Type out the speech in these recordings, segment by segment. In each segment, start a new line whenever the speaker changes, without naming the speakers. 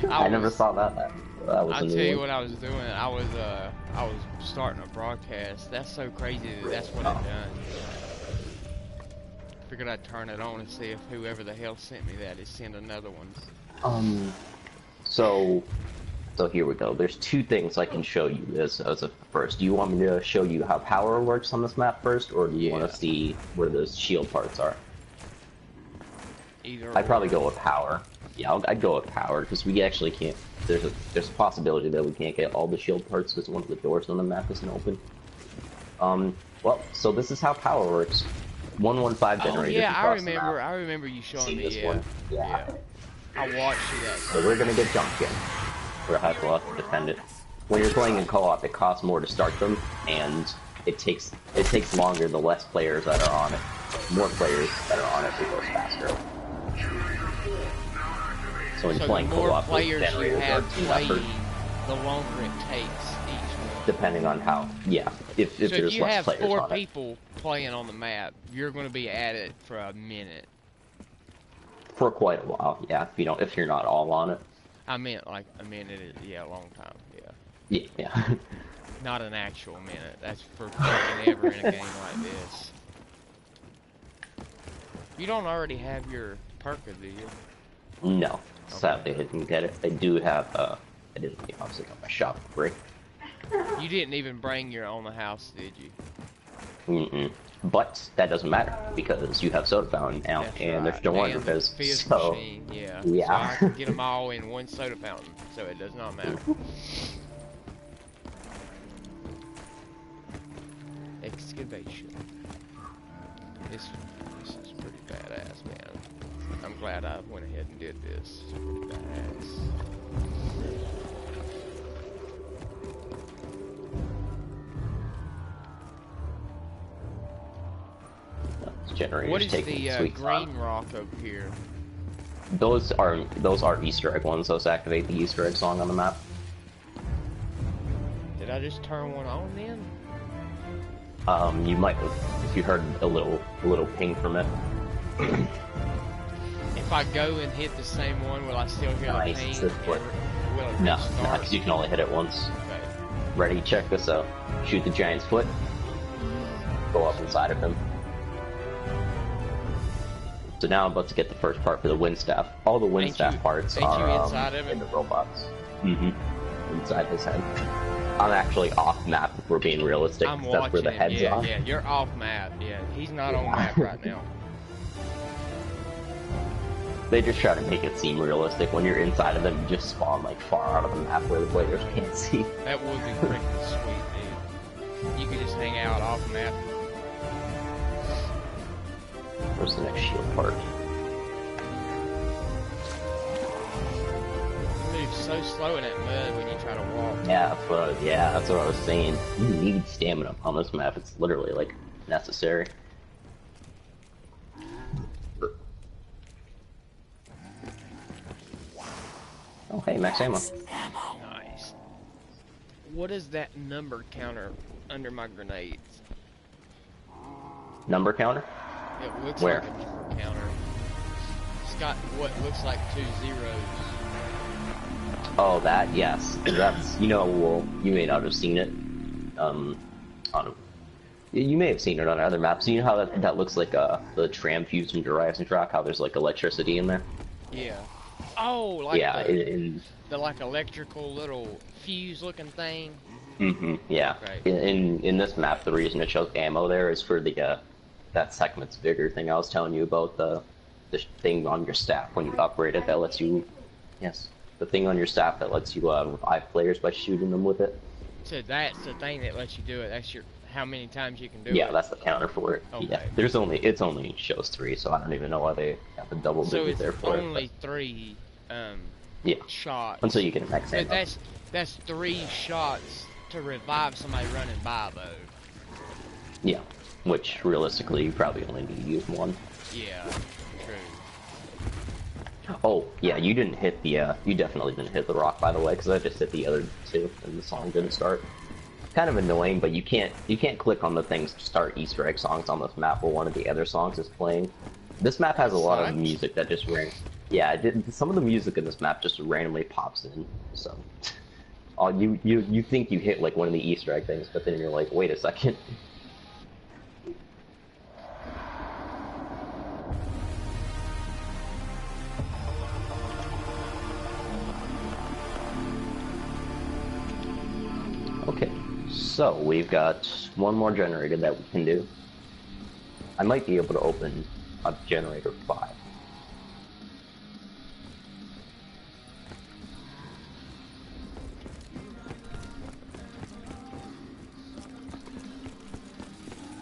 I never saw that. That was
I'll
a
tell
new
you
one.
what I was doing. I was starting a broadcast. That's so crazy that that's what it done. Figured I'd turn it on and see if whoever the hell sent me that is send another one.
So here we go. There's two things I can show you as a first. Do you want me to show you how power works on this map first, or do you want to see where those shield parts are?
Either.
I'd probably go with power. Yeah, I'd go with power because we actually can't. There's a possibility that we can't get all the shield parts because one of the doors on the map isn't open. Well, so this is how power works. 115 generator.
Oh yeah, I remember you showing me.
This one? Yeah.
I watched that.
So we're gonna get jumped in. We're gonna have to defend it. When you're playing in co-op, it costs more to start them, and it takes longer the less players that are on it. More players that are on it, it goes faster. So when you're playing co-op, the generators are team effort.
The longer it takes each one.
Depending on how, if there's less players on it.
So if you have 4 people playing on the map, you're going to be at it for a minute.
For quite a while, yeah. If you're not all on it.
I meant like a minute, a long time,
Yeah.
Not an actual minute. That's for fucking ever in a game like this. You don't already have your perka, do you?
No. Sadly, I didn't get it. I do have, I didn't obviously got my shop break.
You didn't even bring your own house, did you?
Mm-mm. But that doesn't matter because you have soda fountain now, and there's still one because so
machine, yeah.
Yeah.
So I can get them all in one soda fountain, so it does not matter. Excavation. This is pretty badass, man. I'm glad I went ahead and did this. It's pretty badass. What is the green rock over here?
Those are Easter egg ones. Those activate the Easter egg song on the map.
Did I just turn one on then?
You might, if you heard a little ping from it.
If I go and hit the same one, will I still hear the ping?
No, because you can only hit it once.
Okay.
Ready? Check this out. Shoot the giant's foot. Go up inside of him. So now I'm about to get the first part for the wind staff. All the wind staff parts are in the robots. Inside his head. I'm actually off map if we're being realistic.
I'm
that's where the head's
on.
on.
Yeah, you're off map. Yeah, he's not on map right now.
They just try to make it seem realistic. When you're inside of them, you just spawn like far out of the map where the players can't see.
That would be freaking sweet, dude. You could just hang out off map.
Where's the next shield part?
You move so slow in that mud when you try to walk.
Yeah, that's what I was saying. You need stamina on this map. It's literally like necessary. Oh, hey, max ammo.
Nice. What is that number counter under my grenades?
Number counter?
It looks
Where?
like a number counter. It's got what looks like 2 zeros.
Oh, that, yes. That's, well, you may not have seen it. You may have seen it on other maps. You know how that looks like the tram fuse from Jurassic Rock, how there's like electricity in there?
Yeah. Oh, like
the
like electrical little fuse looking thing.
Yeah.
Right.
In this map, the reason it shows ammo there is for the that segment's bigger thing I was telling you about, the thing on your staff when you upgrade it that lets you, the thing on your staff that lets you revive players by shooting them with it.
So that's the thing that lets you do it. That's how many times you can do it.
Yeah, that's the counter for it.
Okay.
Yeah, it only shows 3, so I don't even know why they have the double digit there for it.
So it's only 3 shots.
Until you get a max ammo.
That's 3 shots to revive somebody running by though.
Yeah, which realistically you probably only need to use 1.
Yeah, true.
Oh, yeah, you definitely didn't hit the rock, by the way, because I just hit the other 2 and the song didn't start. Kind of annoying, but you can't click on the things to start Easter egg songs on this map where one of the other songs is playing. This map has a lot of music that just rings. Yeah, some of the music in this map just randomly pops in. So, you think you hit like one of the Easter egg things, but then you're like, wait a second. Okay, so we've got one more generator that we can do. I might be able to open up generator 5.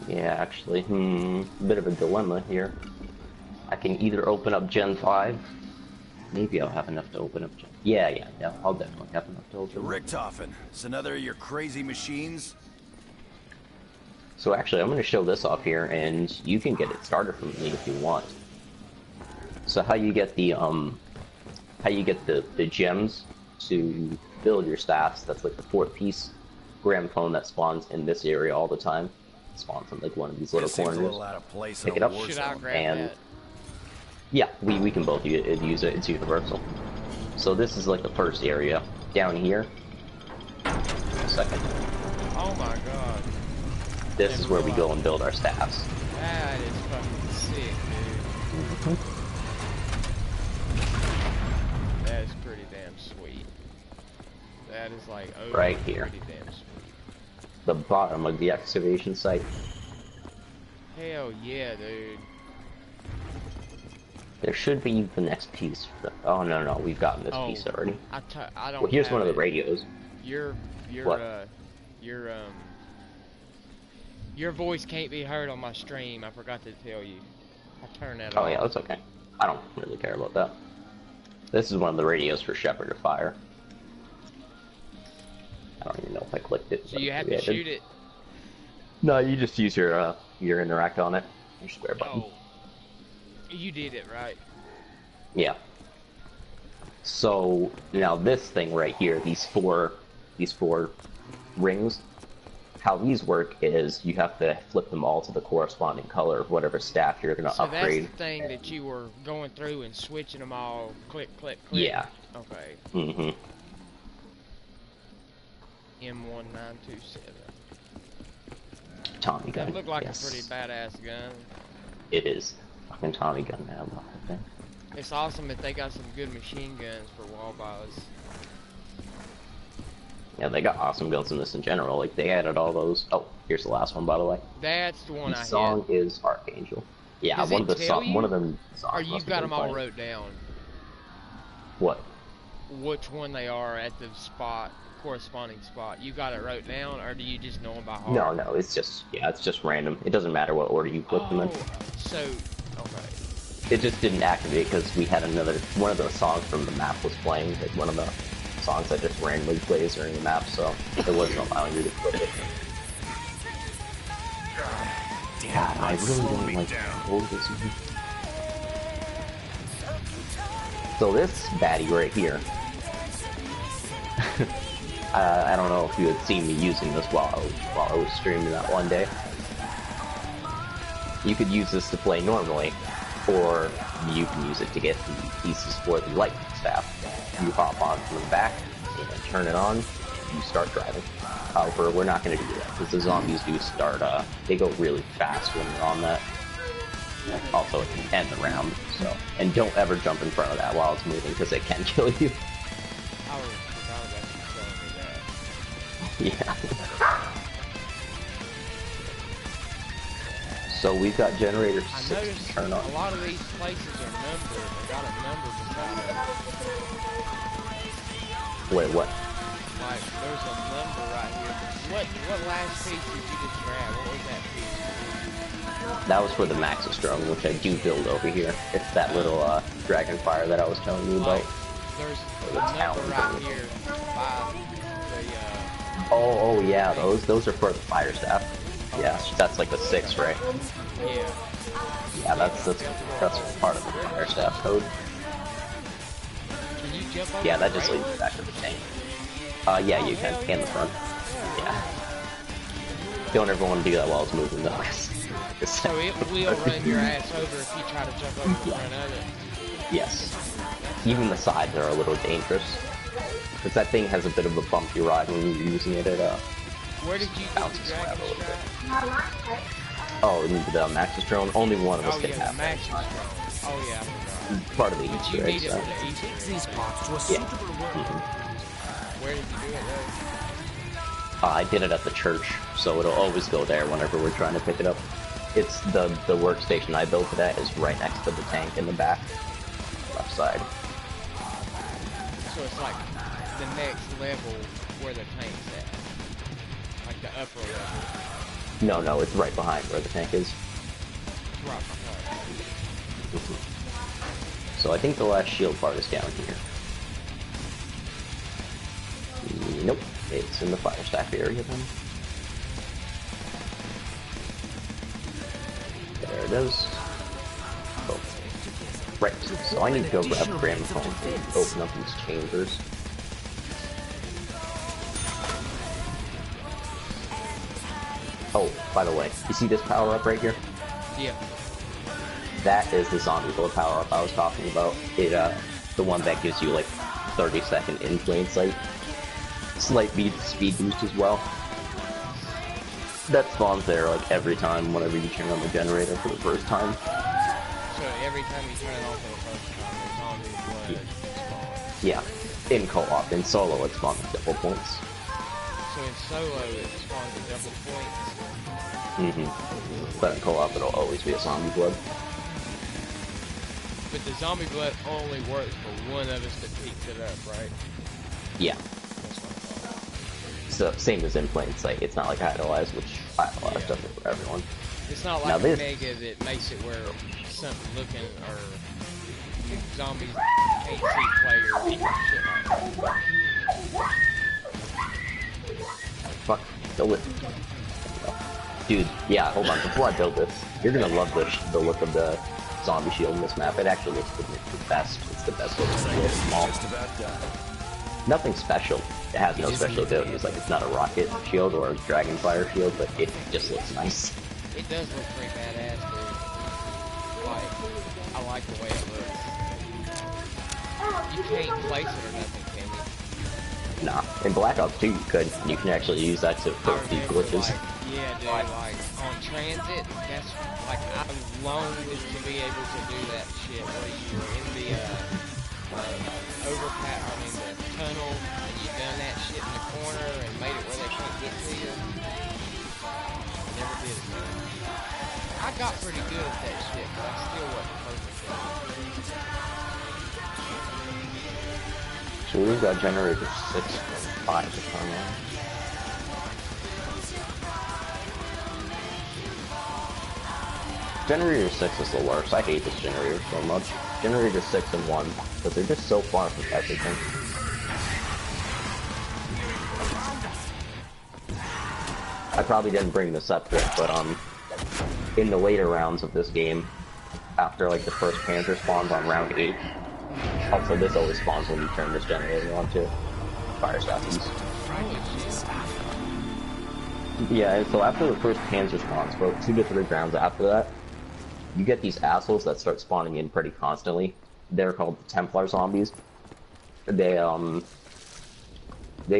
Yeah, actually, bit of a dilemma here. I can either open up Gen 5. Maybe I'll have enough to open up Gen... Yeah, no, I'll definitely have enough to open up.
Richtofen, it's another of your crazy machines?
So actually, I'm going to show this off here, and you can get it started from me if you want. So how you get the gems to build your staffs, that's like the 4th piece gramophone that spawns in this area all the time. It spawns in like one of these little corners.
A little out of place.
Pick it up,
Should I grab
and
that?
yeah, we can both use it. It's universal. So this is like the first area. Down here, second.
Oh my god.
This is where we go and build our staffs.
That is fucking sick, dude. That is pretty damn sweet. That is like
Right here.
pretty damn sweet.
The bottom of the excavation site.
Hell yeah, dude.
There should be the next piece. Oh no, we've gotten this piece already.
I don't.
Well, here's
have
one of the
it.
radios. What?
Your voice can't be heard on my stream. I forgot to tell you. I turned that off.
Oh yeah, that's okay. I don't really care about that. This is one of the radios for Shepherd of Fire. I don't even know if I clicked it.
So you have to shoot it.
No, you just use your interact on it. Your square button.
Oh, you did it right.
Yeah. So now this thing right here, these four rings, how these work is you have to flip them all to the corresponding color of whatever staff you're going to upgrade.
So that's the thing that you were going through and switching them all, click, click, click.
Yeah.
Okay.
Mm-hmm.
M1927.
Tommy gun.
That looked like
yes.
a pretty badass gun.
It is. Fucking Tommy gun now, I think.
It's awesome that they got some good machine guns for Wallbows.
Yeah, they got awesome guns in this in general. Like, they added all those. Oh, here's the last one, by the way.
That's the one
The
I
song
hit.
is Archangel. Yeah,
Does
one
it
of the
tell you?
one of them songs.
Or you've got them all wrote down.
What?
Which one they are at the spot, corresponding spot. You got it wrote down, or do you just know them by heart?
No, it's just random. It doesn't matter what order you put them in.
So, okay.
It just didn't activate because we had one of the songs from the map was playing, like one of the songs that just randomly plays during the map, so it wasn't allowing you to put it. God, I really don't like hold this one. So this baddie right here, I don't know if you had seen me using this while I was streaming that one day. You could use this to play normally, or you can use it to get the pieces for the lightning staff. You hop on from the back, and turn it on, you start driving. However, we're not going to do that, because the zombies do start, they go really fast when you're on that. Also, it can end the round, so. And don't ever jump in front of that while it's moving, because it can kill you.
I forgot about you telling me that.
Yeah. So we've got generator
I
6
noticed
to turn on.
a lot of these places are numbered. They got a number beside it.
Wait, what?
Like, there's a number right here. What last piece did you just grab? What was that piece?
That was for the Maxis drone, which I do build over here. It's that little Dragonfire that I was telling you about.
There's a
the
number
talent
right
thing.
here by the,
Oh yeah, those are for the fire staff. Yeah, that's like the 6, right?
yeah.
Yeah, that's part of the fire staff code.
Can you jump over
Yeah, that
the
just
rail?
leads you back to the tank. Yeah, you can, and the front. Yeah. Don't ever want to do that while it's moving though.
So it will run your ass over if you try to jump over the front of it.
Yes. Even the sides are a little dangerous. Because that thing has a bit of a bumpy ride when you're using it.
Where did you get the
Bounces around
dragon
a little bit.
strike?
Oh, and the Maxis drone? Only one of us
Oh
can
yeah, the
have that.
Maxis drone. Oh yeah, I forgot.
Part of the
But
Easter
you
egg
need it
stuff.
for the Easter
Fix
egg.
these parts to a
Yeah.
suitable work.
Where did you do it though?
I did it at the church, so it'll always go there whenever we're trying to pick it up. It's the workstation I built it at is right next to the tank in the back, left side.
So it's like the next level where the tank's at. Like the upper level.
No, it's right behind where the tank is.
Right behind.
So I think the last shield part is down here. Nope, it's in the fire stack area then. There it is. Oh. Right, so I need to go grab Gramophone to open up these chambers. Oh, by the way, you see this power up right here?
Yeah.
That is the zombie bullet power up I was talking about. It the one that gives you like 30-second in plain sight. Slight speed boost as well. That spawns there like every time whenever you turn on the generator for the first time.
So every time you turn it on for the first time, the zombie blood spawns.
Yeah. In co-op. In solo it spawns at double points.
So in solo it spawns at double points.
But in co-op it'll always be a zombie blood.
But the zombie blood only works for one of us that picks it up, right?
Yeah.
That's what I thought.
So same as in plain sight. It's not like Idolize, which Idolize does it for everyone.
It's not
Now
like
this-
Mega that makes it where something looking or zombies can't see players or shit like that.
Fuck, build it. Dude, yeah, hold on. Before I build this, you're gonna love the look of the zombie shield in this map. It actually looks the best. It's the best looking shield. It's small.
Just about done.
Nothing special. It has no special abilities. Like it's not a rocket shield or a dragonfire shield, but it just looks nice.
It does look pretty badass, dude. Like, I like the way it looks. You can't place it or nothing, can you?
Nah, in Black Ops 2 you could. You can actually use that to
I
fix these
remember,
glitches.
like, yeah, dude, like, on transit, that's, like, I longed to be able to do that shit where you were in the, overpass, I mean, the tunnel, and you done that shit in the corner and made it where they can't get to you. Never did it, man. I got pretty good at that shit, but I still wasn't perfect at it.
So we've got generator 6 and 5 to turn on. Generator 6 is the worst. I hate this generator so much. Generator 6 and 1, because they're just so far from everything. I probably didn't bring this up yet, but in the later rounds of this game, after like the first Panzer spawns on round 8, also this always spawns when you turn this generator on too. Fire statues. Yeah, and so after the first Panzer spawns, about 2 to 3 rounds after that, you get these assholes that start spawning in pretty constantly. They're called the Templar zombies. They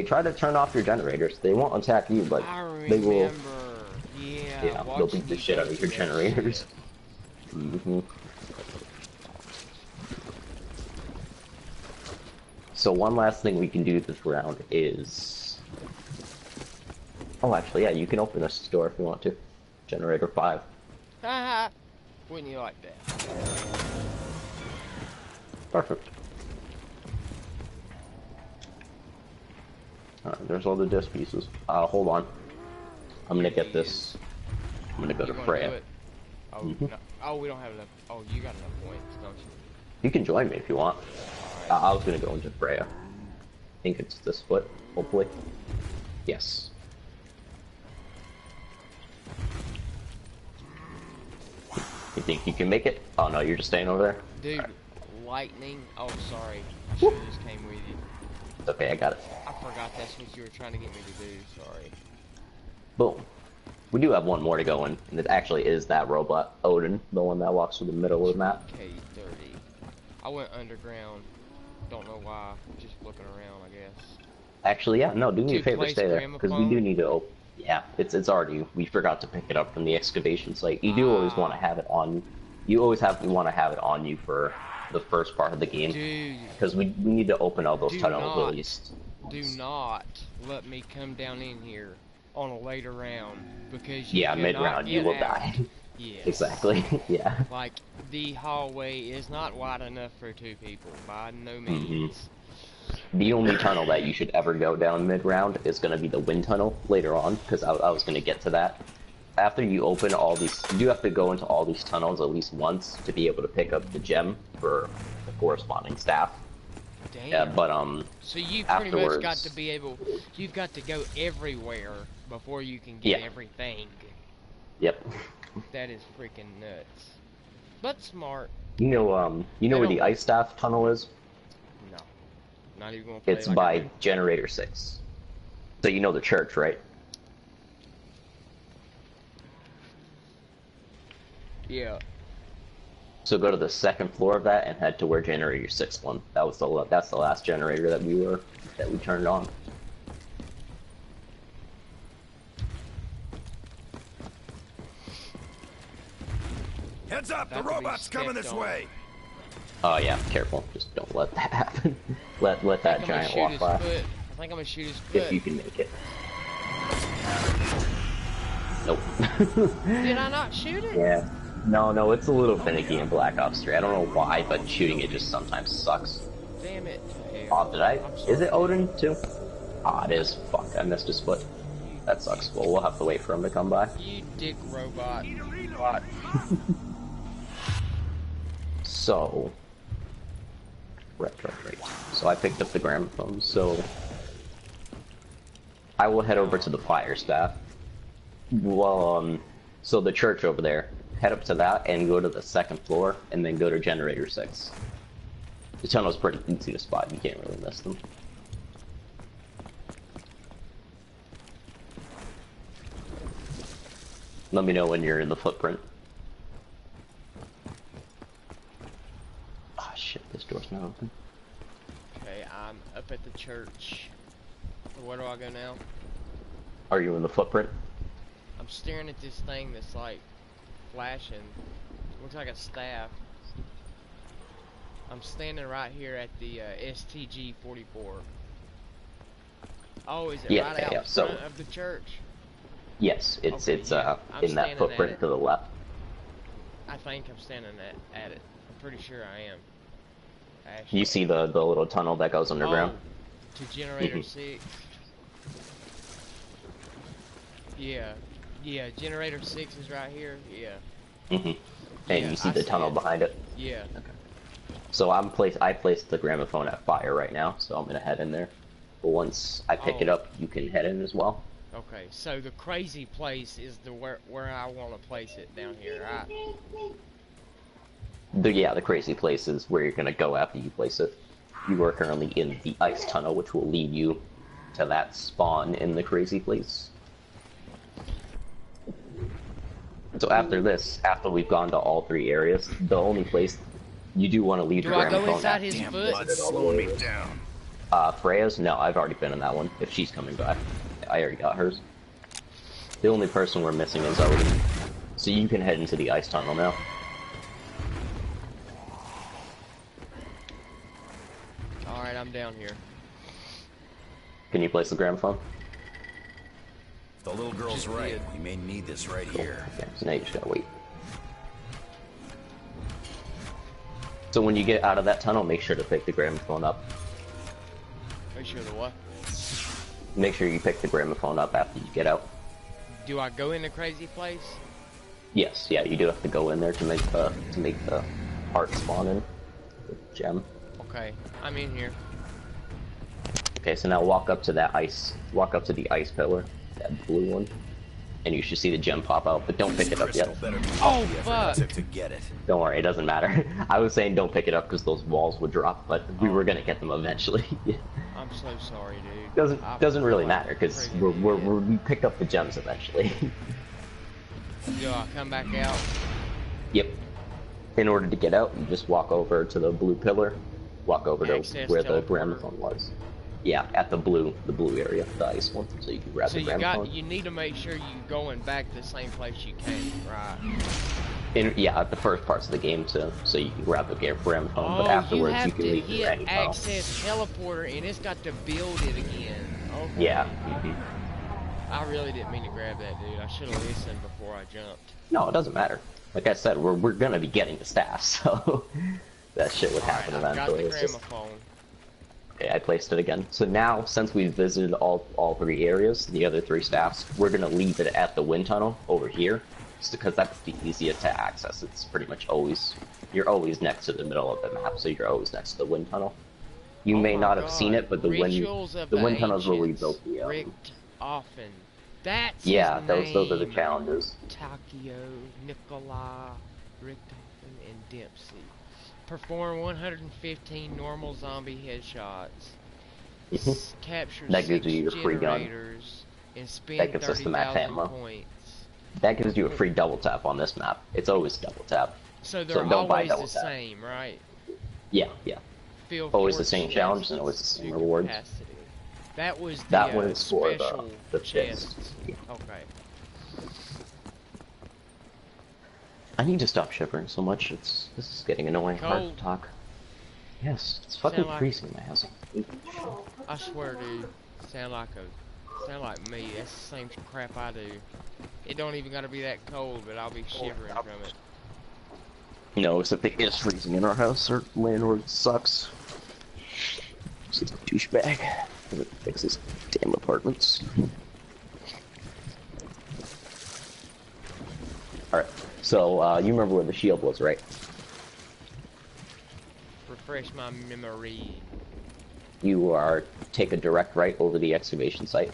try to turn off your generators. They won't attack you, but they will. Yeah, they'll beat the shit out of your generators. So one last thing we can do this round is... Oh, actually, yeah, you can open this door if you want to. Generator 5.
Haha! Wouldn't you like that?
Perfect. Alright, there's all the disc pieces. Hold on. I'm gonna get this. I'm gonna go to
You wanna
Freya.
do it? Oh, no. Oh, we don't have enough. Oh, you got enough points, don't you?
You can join me if you want. I was gonna go into Freya. I think it's this foot, hopefully. Yes. You think you can make it? Oh no, you're just staying over there?
Dude,
Alright.
lightning. Oh, sorry. I should've just came with you.
It's okay, I got it.
I forgot that's what you were trying to get me to do. Sorry.
Boom. We do have one more to go in, and it actually is that robot, Odin, the one that walks through the middle of the map.
K30. I went underground. Don't know why. Just looking around, I guess.
Actually, yeah, no, do me a
To
favor,
place
stay there, because we do
gramophone?
need to. Yeah, it's already. We forgot to pick it up from the excavation site. You do always want to have it on. You always want to have it on you for the first part of the game,
Dude,
because we need to open all those
do
tunnels
not.
at least.
do not let me come down in here on a later round because you
Yeah,
cannot
mid-round you
get
will
out.
die.
Yes.
Exactly. Yeah.
Like, the hallway is not wide enough for two people, by no means.
The only tunnel that you should ever go down mid-round is going to be the wind tunnel later on, because I was going to get to that. After you open all these, you do have to go into all these tunnels at least once to be able to pick up the gem for the corresponding staff.
Damn.
Yeah, but
So you pretty much got
afterwards-
to be able, you've got to go everywhere before you can get
Yeah.
everything.
Yep.
That is freaking nuts. But smart.
You know where the
don't-
ice staff tunnel is?
No. Not even gonna play
It's
like
by
I do.
Generator 6. So you know the church, right?
Yeah.
So go to the second floor of that and head to where Generator 6 one. That's the last generator that we turned on.
Heads up, the
That could be
robot's coming
stepped
this
on.
way.
Oh yeah, careful. Just don't let that happen. let
I
that
think I'm gonna
giant
shoot
walk
his
by.
foot. I think I'm gonna shoot his
If
foot.
you can make it. Nope.
Did I not shoot it?
Yeah. No, it's a little finicky in Black Ops 3. I don't know why, but shooting it just sometimes sucks.
Damn it.
Oh, did I?
I'm
Is it
sorry.
Odin too? Ah, it is. Fuck, I missed his foot. That sucks. Well, we'll have to wait for him to come by.
You dick robot.
So, right. So I picked up the gramophone. So I will head over to the fire staff. Well, so the church over there. Head up to that and go to the second floor, and then go to Generator 6. The tunnel's pretty easy to spot. You can't really miss them. Let me know when you're in the footprint. Ah, shit, this door's not open.
Okay, I'm up at the church. So where do I go now?
Are you in the footprint?
I'm staring at this thing that's like flashing. Looks like a staff. I'm standing right here at the STG 44. Oh, is it
Yeah,
right out
yeah, so-
front of the church?
Yes, it's
Okay, yeah, I'm
in that
standing at
footprint
it.
to the left.
I think I'm standing at it. I'm pretty sure I am. Actually.
You see the little tunnel that goes underground?
Oh, to generator 6. Yeah. Yeah, generator 6 is right here. Yeah.
Mm-hmm. And
Yeah,
you see
I
the
see
tunnel
it.
behind it.
Yeah.
So I placed the gramophone at fire right now, so I'm gonna head in there. But once I pick it
Oh.
up, you can head in as well.
Okay, so the crazy place is the where I want to place it down here, right?
The crazy place is where you're gonna go after you place it. You are currently in the ice tunnel, which will lead you to that spawn in the crazy place. So after this, after we've gone to all three areas, the only place you do want to leave
Do
your
I go
gramophone
inside
at.
his
Damn
foot?
blood's slowing me down.
Freya's? No, I've already been in that one. If she's coming back, I already got hers. The only person we're missing is Odin. So you can head into the ice tunnel now.
Alright, I'm down here.
Can you place the gramophone?
The little girl's
Just
right.
did.
We may need this right here.
Okay, so now you just gotta wait. So when you get out of that tunnel, make sure to pick the gramophone up.
Make sure the what?
Make sure you pick the gramophone up after you get out.
Do I go in the crazy place?
Yes, yeah, you do have to go in there to make the heart spawn in. The gem.
Okay, I'm in here.
Okay, so now walk up to the ice pillar, that blue one, and you should see the gem pop out, but don't pick it up
Crystal
yet.
better be
Oh,
worth the effort
fuck.
it took to get it.
Don't worry, it doesn't matter. I was saying don't pick it up because those walls would drop, but we were gonna get them eventually.
I'm so sorry, dude.
Doesn't really
I
matter because
freaking
we pick up the gems eventually.
Do I come back out?
Yep. In order to get out, you just walk over to the blue pillar, walk over to
Access
where the
teleporter.
gramophone was. Yeah, at the blue area, the ice one, so you can grab
So
the gramophone.
you need to make sure you going back to the same place you came, right?
Yeah, at the first parts of the game so you can grab the gramophone, but afterwards
you
you
have
can
to
leave through
hit
any tunnel.
access teleporter, and it's got to build it again. Okay.
Yeah.
I really didn't mean to grab that, dude. I should have listened before I jumped.
No, it doesn't matter. Like I said, we're gonna be getting the staff, so that shit would happen
Alright, I've got
eventually.
the
It's just-
gramophone.
Okay, I placed it again. So now, since we've visited all three areas, the other three staffs, we're gonna leave it at the wind tunnel over here, just because that's the easiest to access. It's pretty much you're always next to the middle of the map, so you're always next to the wind tunnel. You
Oh
may
my
not have
God.
seen it, but the
Rituals of
wind tunnels where we
Ancients,
built the
Richt Offen. That's
yeah,
his
those are the
name.
challenges.
Takio, Nikolai, Richtofen, and Dempsey. Perform 115 normal zombie headshots. Capture
That
6
gives you your free gun.
generators and spend
That gives us the max
30,000
ammo.
points.
That gives you a free double tap on this map. It's always double tap.
So they're
don't buy
always
double
the
tap.
same, right?
Yeah, yeah.
Feel
Always the
forward
same
to
challenge and
chests
always the same
to
rewards.
capacity. That was the
That one is for
special
the
chest.
fists. Yeah.
Okay.
I need to stop shivering so much. This is getting annoying. Hard
Cold.
to talk. Yes, it's fucking
Sound like-
freezing in my house.
I swear, dude. Sound like me. That's the same crap I do. It don't even gotta be that cold, but I'll be shivering from it.
No, except it is freezing in our house. Our landlord sucks. He's a douchebag. Doesn't fix his damn apartments. Alright, so you remember where the shield was, right?
Refresh my memory.
You take a direct right over the excavation site.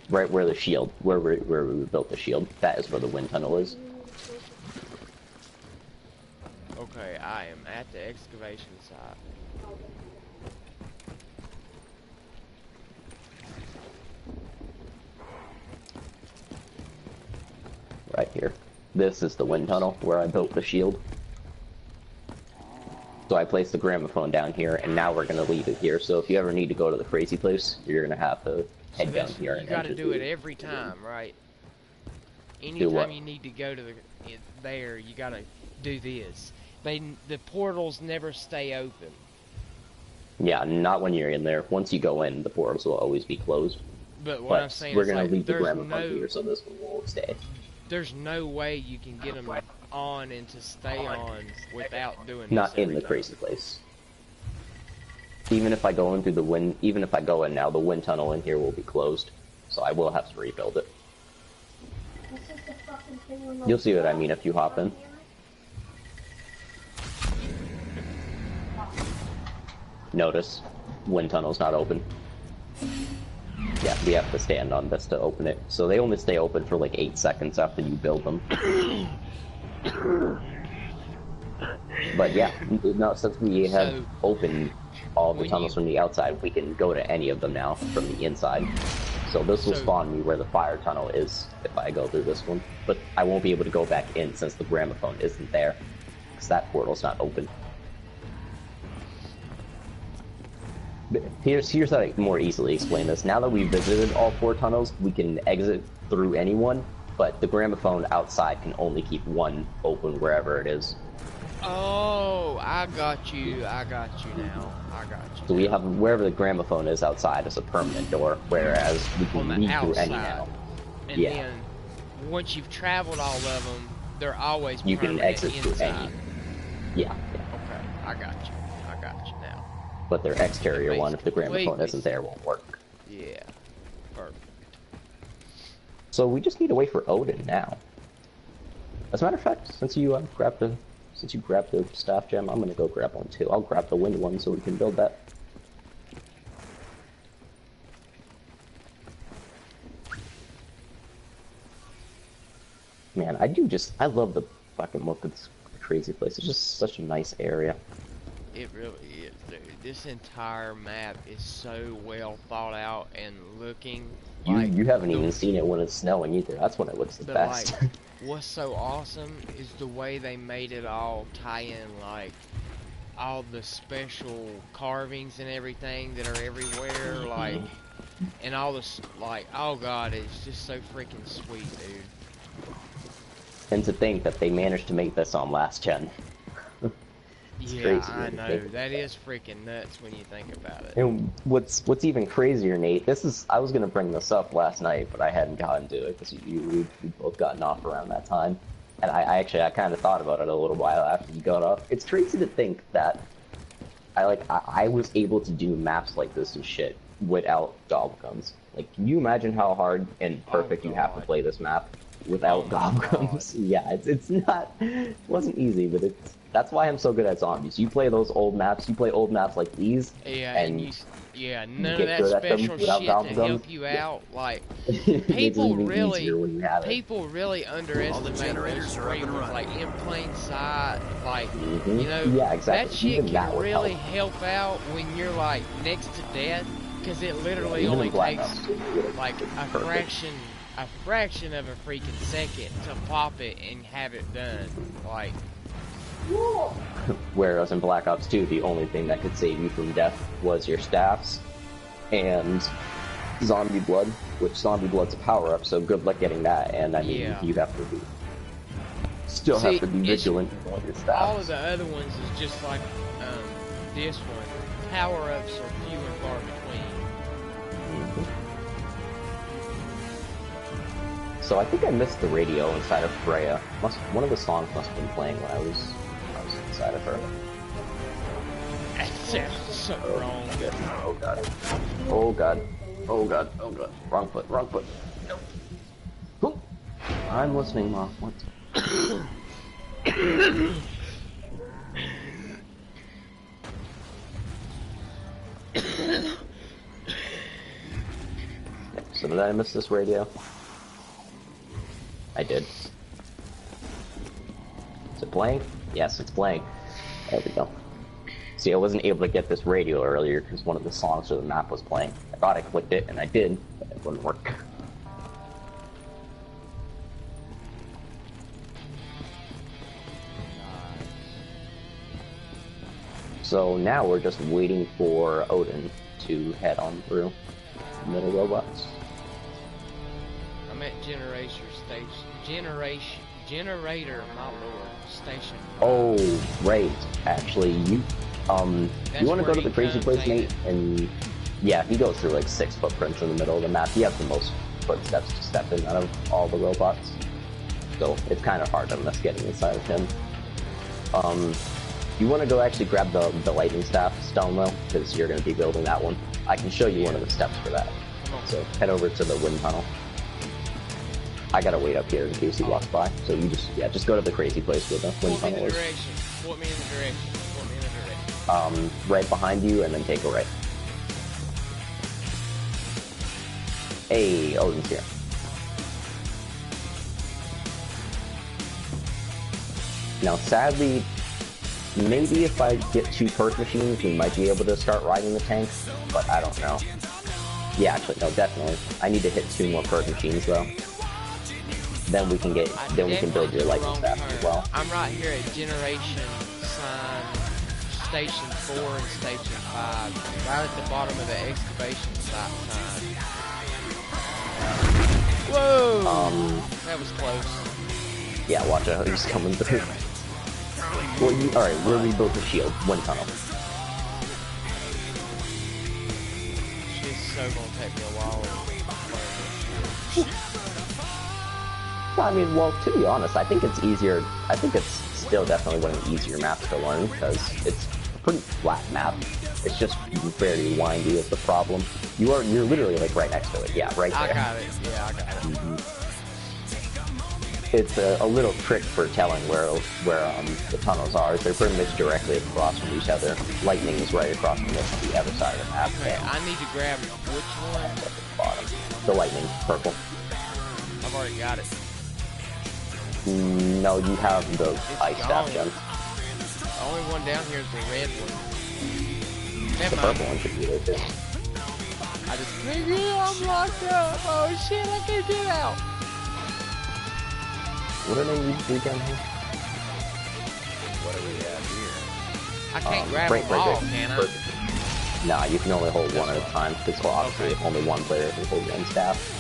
Right where the shield, where we built the shield, that is where the wind tunnel is.
Okay, I am at the excavation site.
Right here. This is the wind tunnel where I built the shield. So I placed the gramophone down here, and now we're gonna leave it here. So if you ever need to go to the crazy place, you're gonna have to head down
That's-
here.
You
and
gotta
enter
do it
the-
every time, right?
what?
Anytime you need to go to there, you gotta do this. The portals never stay open.
Yeah, not when you're in there. Once you go in, the portals will always be closed.
But what I'm
But
saying
we're
is
gonna
like,
leave the
there's
gramophone here, so this one will stay.
there's no way you can get them on and to stay on without doing this
Not in
every
the
time.
crazy place. Even if I go in through the wind, even if I go in now, the wind tunnel in here will be closed. So I will have to rebuild it. You'll see what I mean if you hop in. Notice, wind tunnel's not open. Yeah, we have to stand on this to open it. So they only stay open for like 8 seconds after you build them. But yeah, now since we have
So,
opened all the
when
tunnels
you-
from the outside, we can go to any of them now from the inside. So this will
So-
spawn me where the fire tunnel is if I go through this one. But I won't be able to go back in since the gramophone isn't there. Because that portal's not open. But here's how I more easily explain this. Now that we've visited all 4 tunnels, we can exit through anyone, but the gramophone outside can only keep one open wherever it is.
Oh, I got you now. I got you.
So we have wherever the gramophone is outside is a permanent door, whereas we
On
can
the
leave through any
outside.
now.
And
Yeah.
then, once you've traveled all of them, they're always
You can
permanent
exit through
inside.
any. Yeah,
Okay, I got you now.
but their exterior one, if the gramophone
Completely.
isn't there, won't work.
Yeah, perfect.
So we just need to wait for Odin now. As a matter of fact, since you grabbed the staff gem, I'm gonna go grab one too. I'll grab the wind one so we can build that. Man, I love the fucking look of this crazy place. It's just such a nice area.
It really is, dude. This entire map is so well thought out and looking like
You haven't
the-
even seen it when it's snowing either. That's when it looks the
But
best.
like, what's so awesome is the way they made it all tie in, like all the special carvings and everything that are everywhere, like, and all this, like, oh god, it's just so freaking sweet, dude.
And to think that they managed to make this on last gen. It's
Yeah,
crazy
I
when you
know.
think
That is freaking nuts when you think about it.
And what's even crazier, Nate? I was gonna bring this up last night, but I hadn't gotten to it because we both gotten off around that time, and I kind of thought about it a little while after you got off. It's crazy to think that I was able to do maps like this and shit without gobblegums. Like, can you imagine how hard and perfect you have to
God.
play this map without
Oh my
gobblegums? Yeah, it wasn't easy, but that's why I'm so good at zombies. You play those old maps, you play old maps like these,
Yeah,
and
none of
get
that
good at them
special
without
shit to
gobblegums.
help you out. Like,
it makes it
people
even
really,
easier when you have it.
people really underestimate
generators
those
are up and
screamers,
running.
like in plain sight. Like,
Mhm.
you know,
Yeah, exactly.
that shit
Even that
can
would
really
help.
help out when you're like next to death, because it literally
Even
only
in Black
takes
Ops 2, it's
like a
perfect.
fraction of a freaking second to pop it and have it done. Like,
Whereas in Black Ops 2, the only thing that could save you from death was your staffs and Zombie Blood, which Zombie Blood's a power-up, so good luck getting that, and I mean,
Yeah.
you have to still
See,
have to be
it's-
vigilant on your staffs.
all of the other ones is just like this one. Power-ups are few and far between.
So I think I missed the radio inside of Freya. One of the songs must have been playing when I was inside of her.
That sounds so wrong.
Oh god. Oh god. Oh god. Oh god. Wrong foot. Wrong foot. No. Oop. I'm listening, Mom. What? So did I miss this radio? I did. Is it playing? Yes, it's playing. There we go. See, I wasn't able to get this radio earlier because one of the songs or the map was playing. I thought I clicked it, and I did, but it wouldn't work. So now we're just waiting for Odin to head on through middle robots.
I'm at generator, my lord, station.
Oh, right. Actually, you
That's
you want to go
where
to the
he
crazy
comes,
place,
ain't
Nate?
it?
And yeah, he goes through like 6 footprints in the middle of the map. He has the most footsteps to step in out of all the robots, so it's kind of hard to miss getting inside of him. You want to go actually grab the lightning staff stone though, because you're going to be building that one. I can show you one of the steps for that.
Come on.
So head over to the wind tunnel. I gotta wait up here in case he walks by. So you just go to the crazy place where the wind
Point me in
tunnel
the
is.
direction. Point me in the direction. Point me in the direction.
Right behind you, and then take a right. Hey, Odin's here. Now, sadly, maybe if I get 2 perk machines, we might be able to start riding the tanks, but I don't know. Yeah, actually, no, definitely. I need to hit 2 more perk machines, though. Then we can build your lightning staff as well.
I'm right here at generation sign station 4 and station 5, right at the bottom of the excavation site sign. Whoa! That was close.
Yeah, watch out, he's coming through. Well, alright, we'll rebuild the shield. Wind tunnel.
It's so gonna take me a while.
I mean, well, to be honest, I think it's easier. I think it's still definitely one of the easier maps to learn because it's a pretty flat map. It's just very windy is the problem. You're literally like right next to it. Yeah, right there.
I got it. Yeah, I got it.
It's a little trick for telling where the tunnels are. They're pretty much directly across from each other. Lightning is right across from the other side of the map.
Okay, I need to grab which one?
At the bottom. The lightning, purple.
I've already got it.
No, you have the
It's
ice staff
gone.
gem.
The only one down here is the red one.
The
Never
purple
mind.
one should be there too.
I just yeah, I'm locked up. Oh shit, I can't get out.
What do they need to do down here?
What do we have here?
I can't grab
right
them all,
there.
can I?
Perfect. Nah, you can only hold one at a time because obviously only one player can hold one staff.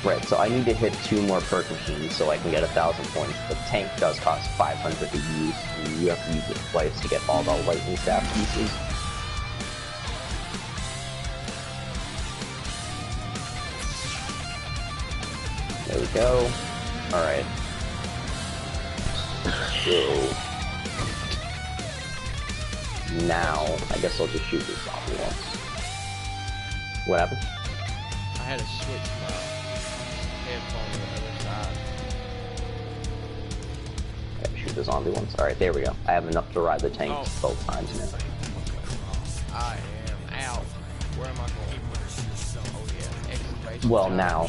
Right, so I need to hit 2 more perk machines so I can get 1,000 points. The tank does cost 500 to use, and you have to use it twice to get all the lightning staff pieces. There we go. Alright. So... now, I guess I'll just shoot this zombie once. What happened?
I had to switch my headphone to the other side.
Okay, shoot the zombie once. Alright, there we go. I have enough to ride the tank
Oh.
both times now.
I am out. Where am I going? Oh yeah, excavation.
Well,
time.
now,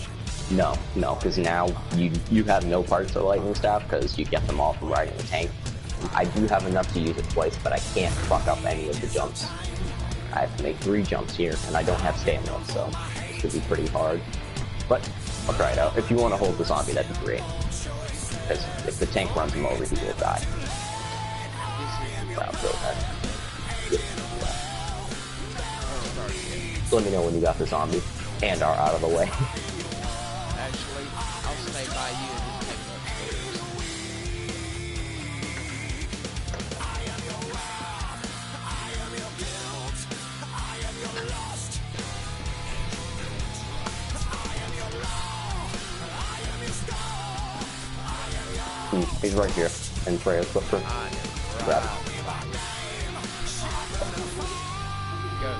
no, because now you have no parts of lightning staff because you get them all from riding the tank. I do have enough to use it twice, but I can't fuck up any of the jumps. I have to make 3 jumps here, and I don't have stamina, so it should be pretty hard. But I'll try it out. If you want to hold the zombie, that'd be great. Because if the tank runs him over, he will die. Wow, so that. So let me know when you got the zombie and are out of the way.
Actually, I'll stay by you and just take him upstairs.
He's right here. And Freya's flipper.
I am
Grab it.
Go.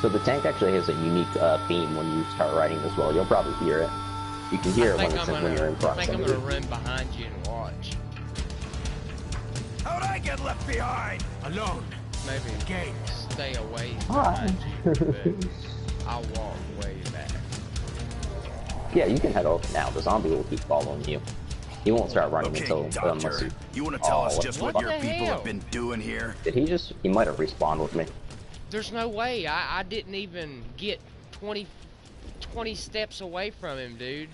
So the tank actually has a unique theme when you start riding as well. You'll probably hear it. You can hear it when you're in
I think I'm
proximity.
gonna run behind you and watch.
How'd I get left behind? Alone.
Maybe
Gate.
stay away
Hi.
behind you, but I'll walk way back.
Yeah, you can head over now. The zombie will keep following you. He won't start running
Okay,
until unless
Doctor.
you.
You want to tell us
what
just
the
what
fuck?
your
What the
people
hell?
have been doing here?
Did he just? He might have respawned with me.
There's no way. I didn't even get 20 steps away from him, dude.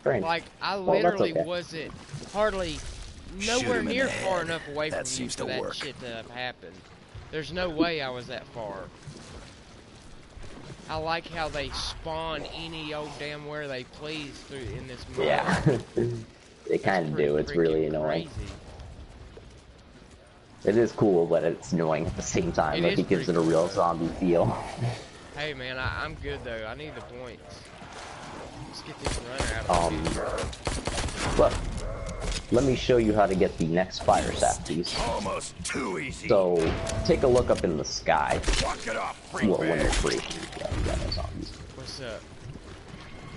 Strange.
Like, I
Well, that's
literally
okay.
wasn't hardly
Shoot
nowhere
him in
near
the
far
head.
enough away
That
from you
seems
for
to
that
work.
shit to have happened. There's no way I was that far. I like how they spawn any old damn where they please through in this mode.
Yeah, they kind of do. It's really
Freaking
annoying.
crazy.
It is cool, but it's annoying at the same time.
It
Like
is
it gives it
pretty
a real
cool.
zombie feel.
Hey man, I'm good though. I need the points. Let's get this runner out of the
Look, let me show you how to get the next fire sap piece.
Almost too easy.
So take a look up in the sky.
Walk it off, freak
Well, when
bag.
you're free. Yeah, you got no zombies.
What's up?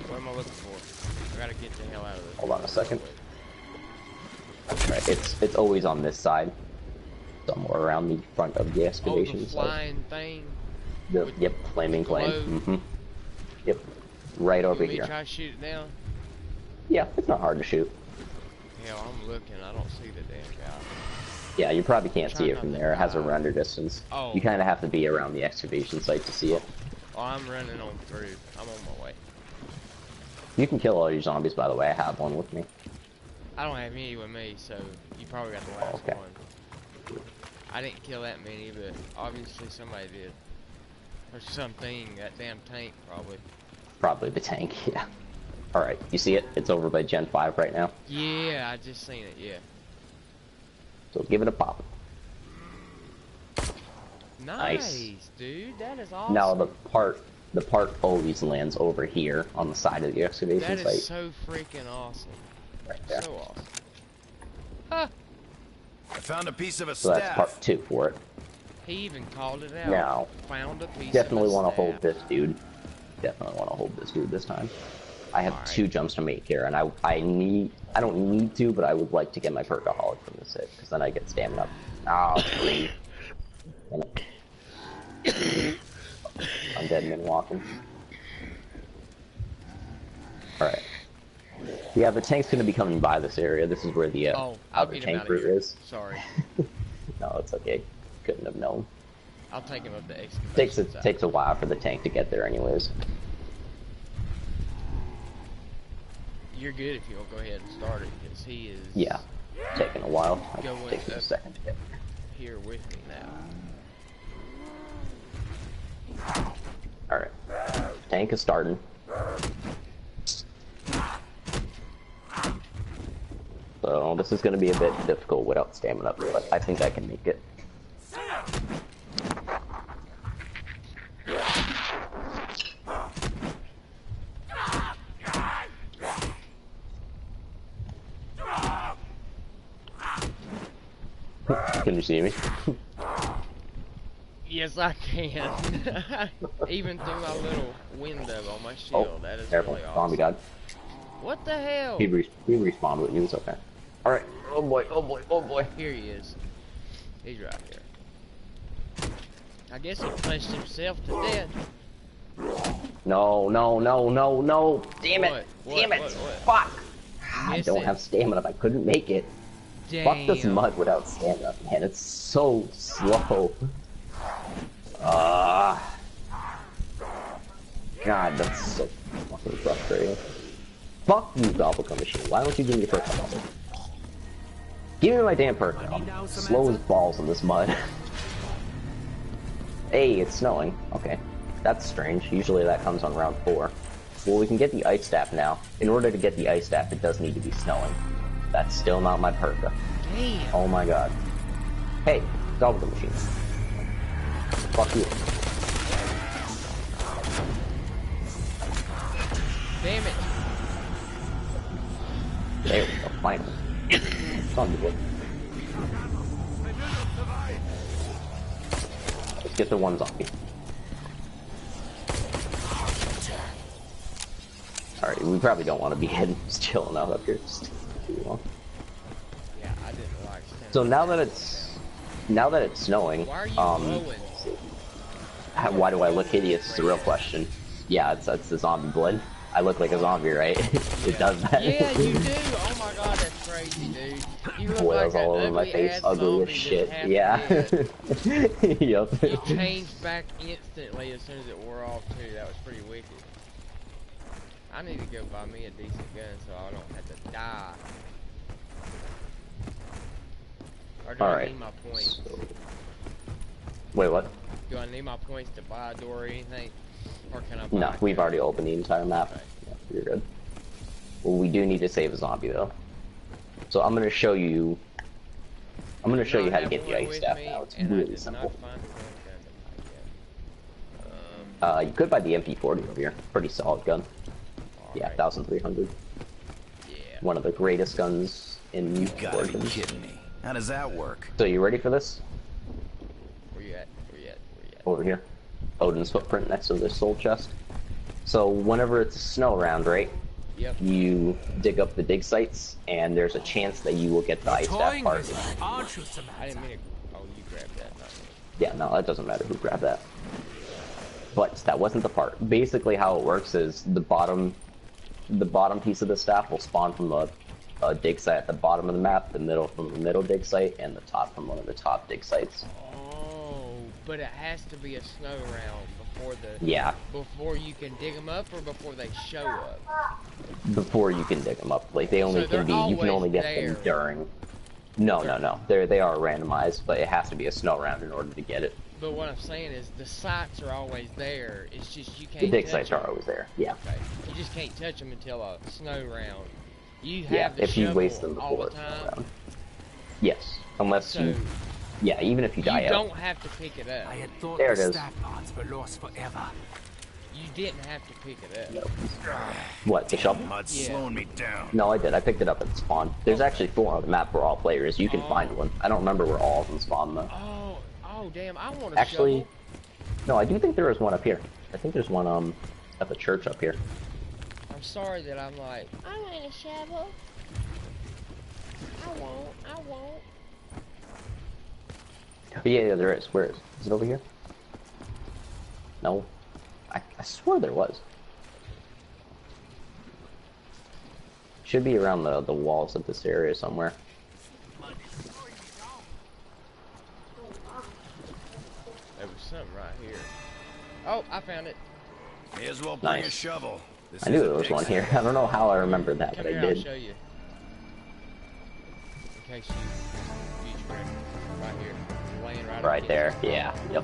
What am I looking for? I gotta get the hell out of this.
Hold on a second. Right, it's always on this side, somewhere around the front of the
Oh,
excavation
the
site.
flying thing.
The, yep, flaming flame.
globe.
Yep, right over
Want me to
here.
try to shoot it down?
Yeah, it's not hard to shoot.
Hell, I'm looking. I don't see the damn guy.
Yeah, you probably can't see
Try
it from
not to
there. It has a
die.
render distance.
Oh.
You kind of have to be around the excavation site to see it.
Oh, I'm running on through. I'm on my way.
You can kill all your zombies, by the way. I have one with me.
I don't have any with me, so you probably got the last
Okay.
one. I didn't kill that many, but obviously somebody did. Or something. That damn tank, probably.
Probably the tank, yeah. Alright, you see it? It's over by Gen 5 right now.
Yeah, I just seen it. Yeah.
So give it a pop.
Nice, dude. That is awesome.
Now the part always lands over here on the side of the excavation
That
site.
is so freaking awesome.
Right there.
So awesome. Huh.
I found a piece of a
So that's
staff.
part 2 for it.
He even called it out.
Now,
Found a piece
definitely
of
want to
staff.
hold this dude. Definitely want to hold this dude this time. I have
Alright.
2 jumps to make here, and I don't need to, but I would like to get my perkaholic from this hit, because then I get stamina. Ah, it's green. Damn it. Undead men walking. Alright. Yeah, the tank's gonna be coming by this area. This is where the
Oh, I'll
outer
get him
tank
out of
route
here.
is.
Sorry.
No, it's okay. Couldn't have known.
I'll take him up the excavation side.
Takes a while for the tank to get there, anyways.
You're good if you'll go ahead and start it, because he is
Yeah, taking a while. It
Going
takes me a
up.
second to get there.
here with me now.
All right, tank is starting. So this is going to be a bit difficult without stamina, but I think I can make it. Can you see me?
Yes, I can. Even through my little window on my shield. That is
Careful,
really
zombie
awesome.
god.
What the hell?
He respawned with you, it's okay. Alright, oh boy, oh boy, oh boy.
Here he is. He's right here. I guess he punched himself to death.
No, no, no, no, no. Damn it.
What?
Damn it.
What?
Fuck. I
Miss
don't
it.
have stamina. I couldn't make it.
Damn.
Fuck this mud without stamina, man. It's so slow. God, that's so fucking frustrating. Fuck you, Gobblegum Machine. Why don't you give me your perk now? Give me my damn perk now. Slow as balls in this mud. Hey, it's snowing. Okay. That's strange. Usually that comes on round 4. Well, we can get the ice staff now. In order to get the ice staff, it does need to be snowing. That's still not my perka.
Damn.
Oh my god. Hey, Gobblegum Machine. Fuck you.
Damn it.
There we go, finally. Zombie boy. Let's get the one zombie. Alright, we probably don't want to be hidden, just chilling out up here just too long.
Yeah, I didn't like standing.
So now that it's snowing,
Why are you glowing?
why do I look hideous is the real question. Yeah, it's the zombie blood. I look like a zombie, right? It does that.
Yeah, you do. Oh my god, that's crazy, dude. You look
Boils
like
all
an
over my face,
ugly-ass
ugly
zombie
as
that's
shit.
half
Yeah.
dead.
Yup.
You changed back instantly as soon as it wore off too. That was pretty wicked. I need to go buy me a decent gun so I don't have to die. Or do I
Alright.
need my points?
Wait, what?
Do I need my points to buy a door or anything? Or can I buy
No,
a
we've
gun?
already opened the entire map.
Okay.
Yeah, you're good. Well, we do need to save a zombie though. So I'm gonna show you. I'm gonna show you how to get the ice staff now. It's really simple. You could buy the MP40 over here. Pretty solid gun. Yeah, 1,300.
Yeah.
One of the greatest guns in
You
Youth
gotta be
Origins.
kidding me. How does that work?
So you ready for this?
Where you at? Where you at? Where you at?
Over here. Odin's footprint next to the soul chest. So whenever it's a snow round, right?
Yep.
You dig up the dig sites, and there's a chance that you will get the ice staff part.
I didn't mean to. Oh, you grabbed that, not me.
Yeah, no, it doesn't matter who grabbed that. But that wasn't the part. Basically, how it works is the bottom piece of the staff will spawn from a dig site at the bottom of the map, the middle from the middle dig site, and the top from one of the top dig sites.
Oh, but it has to be a snow round before the.
Yeah,
Before you can dig them up, or before they show up.
before you can dig them up. Like they only
So they're
can be, you can
always
only get
there.
them during. No. They are randomized, but it has to be a snow round in order to get it.
But what I'm saying is the sites are always there. It's just you can't.
The dig
touch
sites are
them.
always there. Yeah.
Okay. You just can't touch them until a snow round. You have
Yeah,
the
if you
shovel
waste them
all
before
the
a snow
time.
round. Yes, unless
So
you. Yeah, even if you die
you
out.
don't have to pick it up.
I had thought
There
the
it is.
staff parts were lost forever.
You didn't have to pick it up.
No. What, the shovel?
Mud's
Yeah.
slowing me down.
No, I did. I picked it up at spawn. There's actually 4 on the map for all players. You can find one. I don't remember where all of them spawn though.
Oh damn! I want a
Actually,
shovel.
no, I do think there is one up here. I think there's one at the church up here.
I'm sorry that I'm like. I want a shovel. I won't.
But yeah, there is. Where is? Is it over here? No, I swear there was. Should be around the walls of this area somewhere.
There was something right here. Oh, I found it.
May as well bring a
Nice.
shovel. This
I knew
is a
there was
dig
one
site.
here. I don't know how I remembered that,
Come
but I
here, I'll
did.
show you. In case you future ready. Right here. Laying
Right there. Yeah. Yep.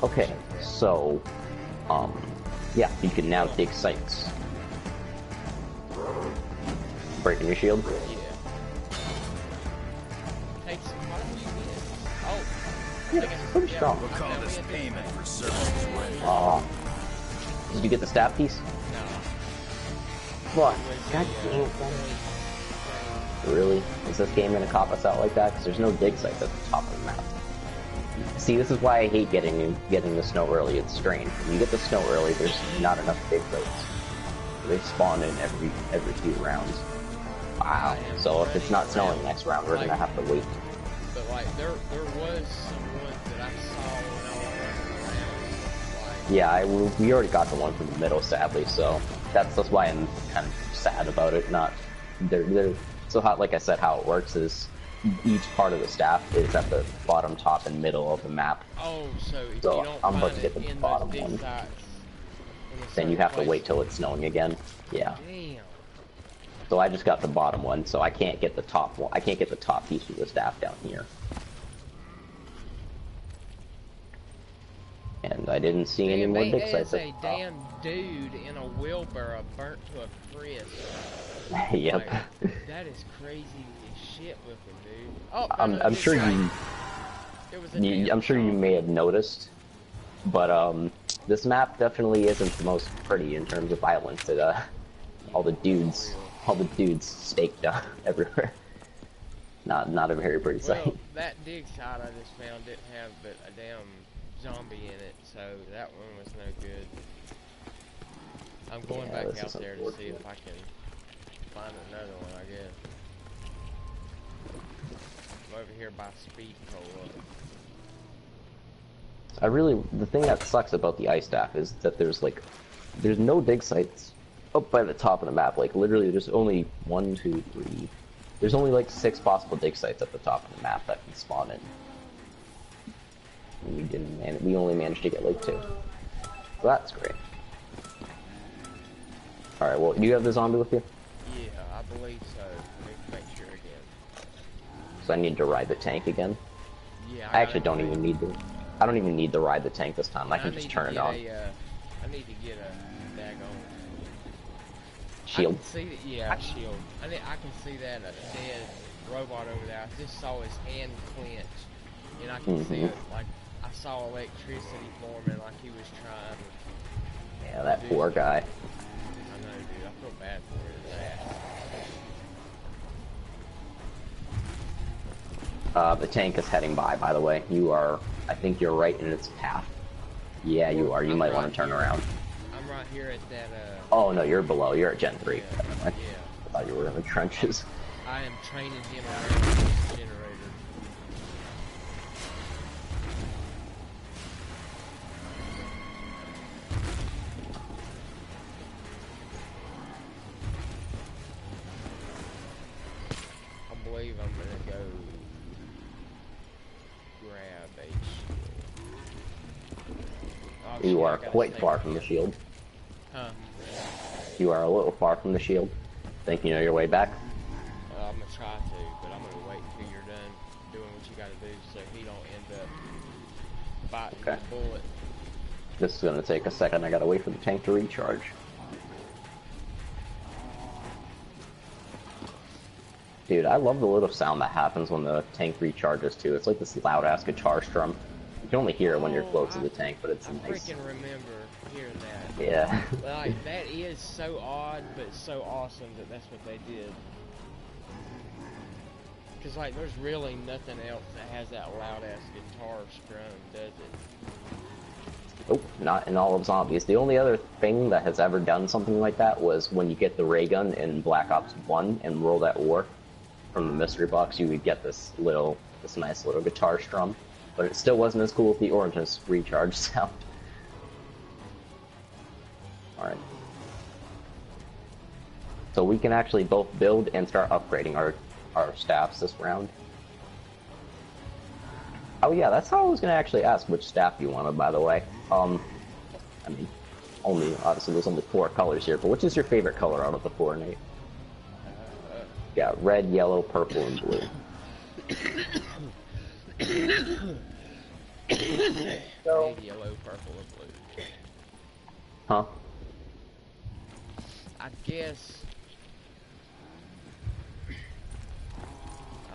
Okay. So, yeah, you can now dig sites. Breaking your shield.
Yeah. Take some hard units. Oh.
Yeah, pretty strong.
We'll call this payment for services rendered.
Oh. Did you get the staff piece?
No.
What?
It was
God
a,
damn it. Really? Is this game gonna cop us out like that? Because there's no dig sites at the top of the map. See, this is why I hate getting the snow early. It's strange. When you get the snow early, there's not enough dig sites. They spawn in every few rounds. Wow. So if it's not snowing next round, we're gonna have to wait.
But like there was some ones that I saw when I was running around. Like,
Yeah, we already got the one from the middle, sadly. So that's why I'm kind of sad about it. Not they're so how, like I said, how it works is each part of the staff is at the bottom, top, and middle of the map.
oh, so if
So
you don't
I'm
find
about to get
it
the
in
bottom
those dig
one.
sites, in a
Then
certain
you have to
place-
wait till it's snowing again. Yeah.
Damn.
So I just got the bottom one, so I can't get the top one. I can't get the top piece of the staff down here. And I didn't see any
Damn,
more
they
dig
has
sites at
a
the top.
damn dude in a wheelbarrow burnt to a crisp.
Yep.
Like, that is crazy as shit looking, dude. Oh,
I'm sure you,
It was a
I'm sure you may have noticed, but this map definitely isn't the most pretty in terms of violence. It, all the dudes staked everywhere. Not a very pretty sight.
Well, that dig site I just found didn't have but a damn zombie in it, so that one was no good. I'm going
Yeah,
back
this
out
is
there to see
unfortunate.
if I can find another one, I guess. I'm over here by Speed Co-op.
The thing that sucks about the ice staff is that there's no dig sites up by the top of the map. Like literally, there's only 1, 2, 3. There's only like 6 possible dig sites at the top of the map that can spawn in. And we only managed to get like 2. So that's great. All right. Well, do you have the zombie with you?
Yeah, I believe so. Let me make sure again.
So I need to ride the tank again.
Yeah,
I actually don't even need to. I don't even need to ride the tank this time. I can just turn it on.
I need to get a daggone
Shield.
I can see that, yeah, shield. I can see that a dead robot over there. I just saw his hand clench, and I can see it. Like I saw electricity forming, like he was trying.
Yeah, that poor guy.
I know, dude. I feel bad for his ass.
The tank is heading by the way. I think you're right in its path. Yeah, you are. You
I'm
might
right
want to turn
here.
around.
I'm right here at that.
Oh, no, you're below. You're at Gen 3.
Yeah,
I
yeah.
thought you were in the trenches.
I am training him around this generator. I believe I'm gonna go grab a shield. Oh, shit,
You
I
are
gotta
quite
stay
far
right
from the
here.
shield.
Huh?
You are a little far from the shield. Think you know your way back?
I'm gonna try to, but I'm gonna wait until you're done doing what you gotta do so he don't end up biting
Okay.
the bullet.
This is gonna take a second. I gotta wait for the tank to recharge. Dude, I love the little sound that happens when the tank recharges too. It's like this loud ass guitar strum. You can only hear it when you're close to the tank, but it's
I
nice.
freaking remember hearing that.
Yeah.
Like, that is so odd, but so awesome that that's what they did. Because, like, there's really nothing else that has that loud-ass guitar strum, does it?
Nope, not in all of Zombies. The only other thing that has ever done something like that was when you get the ray gun in Black Ops 1 and World at War from the mystery box, you would get this nice little guitar strum. But it still wasn't as cool as the Orange's recharge sound. Alright. So we can actually both build and start upgrading our staffs this round. Oh yeah, that's how I was gonna actually ask which staff you wanted, by the way. I mean, obviously there's only 4 colors here, but which is your favorite color out of the 4, Nate? Yeah, red, yellow, purple, and blue.
Red, yellow, purple, and blue.
Huh?
I guess.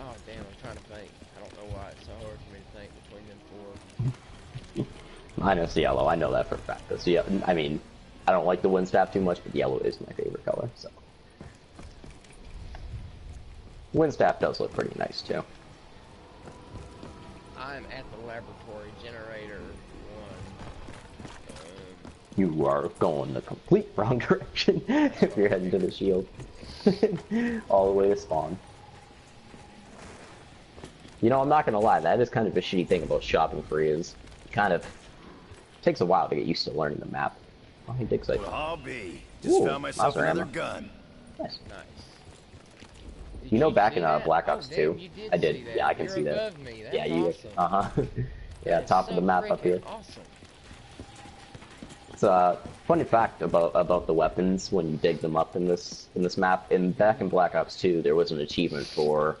Oh damn! I'm trying to think. I don't know why it's so hard for me to think between them 4.
Mine is yellow. I know that for a fact. Cause yeah, I mean, I don't like the wind staff too much, but yellow is my favorite color. So, wind staff does look pretty nice too.
I'm at the laboratory generator 1.
You are going the complete wrong direction if you're heading to the shield. All the way to spawn. You know, I'm not gonna lie, that is kind of a shitty thing about shopping free is it kind of takes a while to get used to learning the map. Oh, hey, Dick's like,
Well, I'll be. Just found myself
Mauser
another
ammo.
gun.
Nice.
Nice.
You know, back
see
in
that?
Black Ops
Oh,
2,
damn, you
I did.
see that.
Yeah, I can
You're
see that.
above me. That's
Yeah, you.
awesome.
Yeah,
That
top
is
of the
so
map up here.
freaking Awesome.
It's a funny fact about the weapons when you dig them up in this map. Back in Black Ops 2, there was an achievement for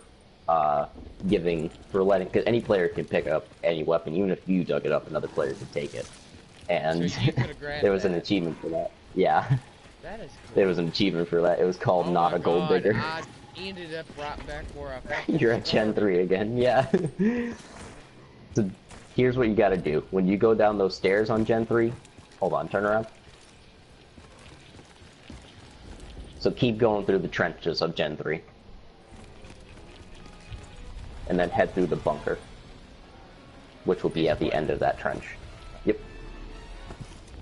letting, because any player can pick up any weapon, even if you dug it up, another player could take it. And
So you could've grabbed
there was an
that.
achievement for that. Yeah,
That is cool.
there was an achievement for that. It was called
Oh
Not
my
a Gold
God,
Digger.
I ended up right back where I fucking
You're at Gen
started.
3 again, yeah. So here's what you gotta do. When you go down those stairs on Gen 3, hold on, turn around. So keep going through the trenches of Gen 3. And then head through the bunker. Which will be at the end of that trench. Yep.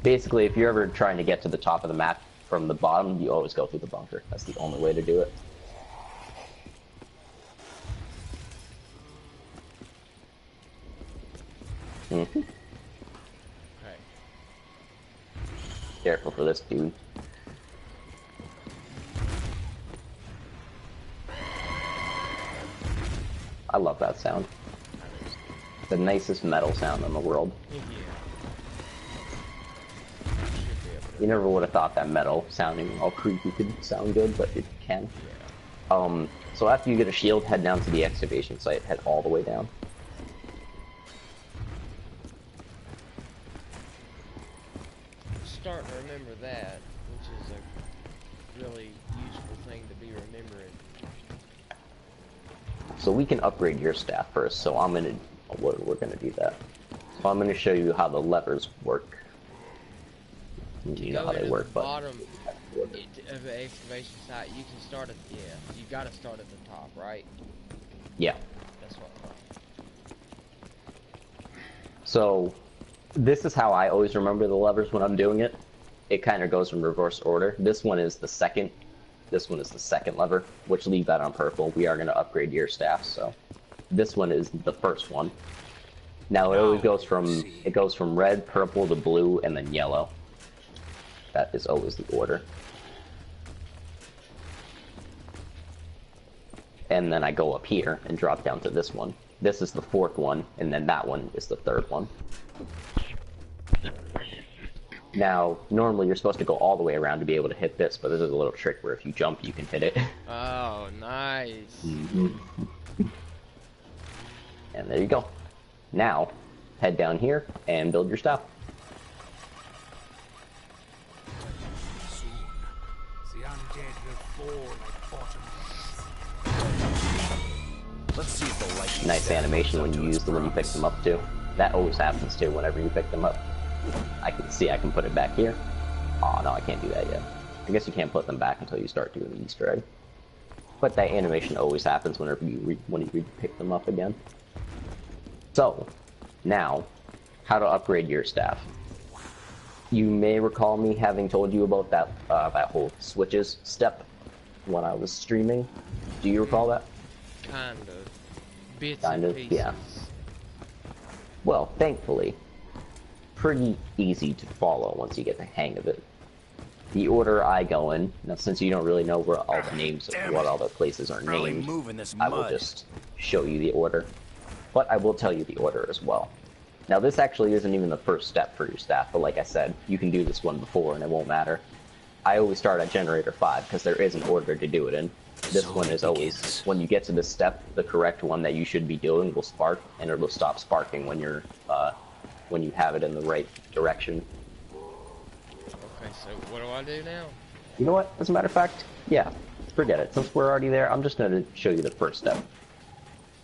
Basically, if you're ever trying to get to the top of the map from the bottom, you always go through the bunker. That's the only way to do it. Mm-hmm.
Okay.
Careful for this dude. I love that sound. The nicest metal sound in the world.
Yeah. Should be able to.
You never would have thought that metal sounding all creepy could sound good, but it can. So after you get a shield, head down to the excavation site. Head all the way down.
Starting to remember that, which is a really useful thing to be remembering.
So we can upgrade your staff first. So we're gonna do that. So I'm gonna show you how the levers work. You know
Go
how they
into
work,
the
but
bottom of the excavation site. You can start at you got to start at the top, right?
yeah.
That's what I thought.
So this is how I always remember the levers when I'm doing it. It kind of goes in reverse order. This one is the second. This one is the second lever, which leave that on purple. We are going to upgrade your staff, so this one is the first one. Now it always goes from red, purple to blue, and then yellow. That is always the order. And then I go up here and drop down to this one. This is the fourth one, and then that one is the third one. Now, normally you're supposed to go all the way around to be able to hit this, but this is a little trick where if you jump, you can hit it.
Oh, nice.
And there you go. Now, head down here and build your stuff.
Soon, the undead will fall like autumn.
Let's see if the light.
Nice animation when you use the when you pick them up too. That always happens too whenever you pick them up. I can put it back here. Oh no, I can't do that yet. I guess you can't put them back until you start doing the Easter egg. But that animation always happens whenever you pick them up again. So, now, how to upgrade your staff. You may recall me having told you about that whole switches step when I was streaming. Do you recall that?
Kind of. Bits
Kind
and
of,
pieces.
yeah. Well, thankfully, pretty easy to follow once you get the hang of it. the order I go in, now since you don't really know where all the names of
Damn
what
it.
all the places are
Barely
named,
moving this
I will
mud.
just show you the order. But I will tell you the order as well. Now this actually isn't even the first step for your staff, but like I said, you can do this one before and it won't matter. I always start at generator 5 because there is an order to do it in. This
So
one
it
is always,
begins.
when you get to this step, the correct one that you should be doing will spark, and it will stop sparking when you're, when you have it in the right direction.
Okay, so what do I do now?
You know what? As a matter of fact, yeah, forget it. Since we're already there, I'm just going to show you the first step.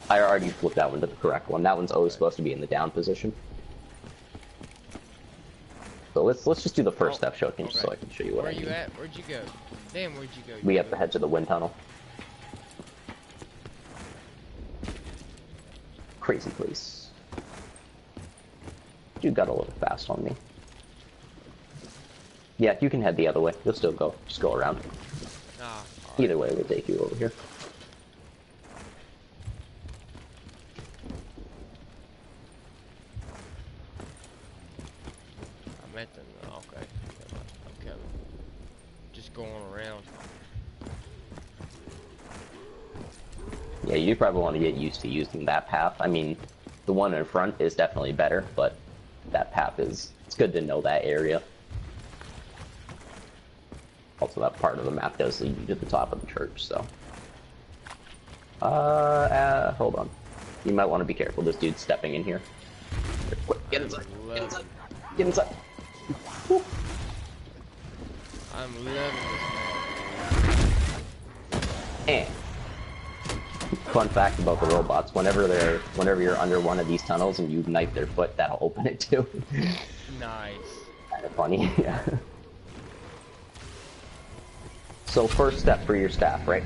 I already flipped that one to the correct one. That one's always supposed to be in the down position. So let's just do the first step, so I can show you what
Where
I
you
mean.
at? Where'd you go? Damn, where'd you go?
We have to head to the wind tunnel. Crazy place. You got a little fast on me. Yeah, you can head the other way. You'll still go. Just go around.
Nah. Alright.
Either way, we'll take you over here.
I'm at the. Okay. I'm coming. Just going around.
Yeah, you probably want to get used to using that path. I mean, the one in front is definitely better, but that path is, it's good to know that area. Also, that part of the map does lead you to the top of the church, so. Hold on. You might want to be careful. This dude's stepping in here. Quick, get inside. Get inside. Get inside. Woo.
I'm loving this map.
And fun fact about the robots: whenever you're under one of these tunnels and you knife their foot, that'll open it too.
Nice.
Kind of funny, yeah. So first step for your staff, right?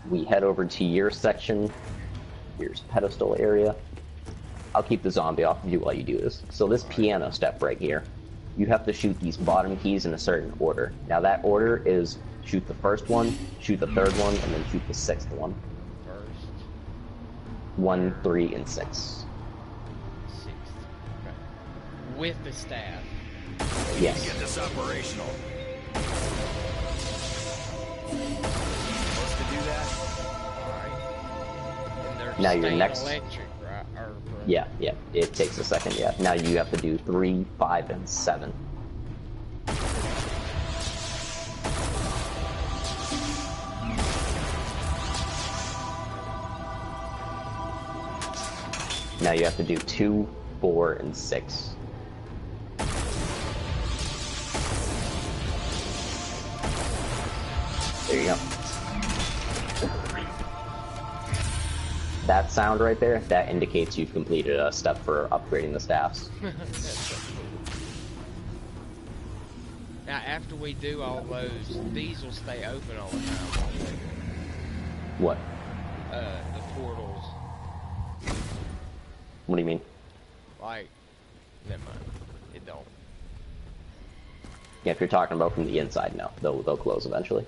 We head over to your section, your pedestal area. I'll keep the zombie off of you while you do this. So this piano step right here, you have to shoot these bottom keys in a certain order. Now that order is shoot the first one, shoot the third one, and then shoot the sixth one.
First,
1, 3, and 6.
sixth. Okay. With the staff.
Yes.
Get this operational. Supposed to do that?
Alright. And they're
Now your
staying
next-
electric, right? Or,
Yeah, yeah. It takes a second, yeah. Now you have to do 3, 5, and 7. Now you have to do 2, 4, and 6. There you go. That sound right there, that indicates you've completed a step for upgrading the staffs.
That's so cool. Now, after we do all those, these will stay open all the time. won't they?
What?
The portals.
What do you mean?
Like, never mind. It don't.
Yeah, if you're talking about from the inside, no. They'll close eventually.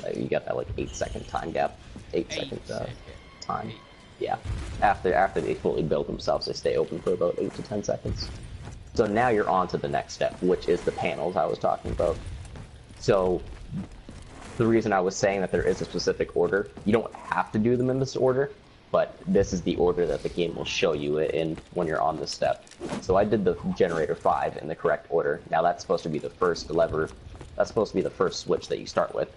Okay.
You got that like 8-second time gap. 8
8
second
second.
time.
8.
Yeah. After they fully build themselves, they stay open for about 8 to 10 seconds. So now you're on to the next step, which is the panels I was talking about. So the reason I was saying that there is a specific order, you don't have to do them in this order, but this is the order that the game will show you in when you're on this step. So I did the generator 5 in the correct order. Now that's supposed to be the first lever, that's supposed to be the first switch that you start with.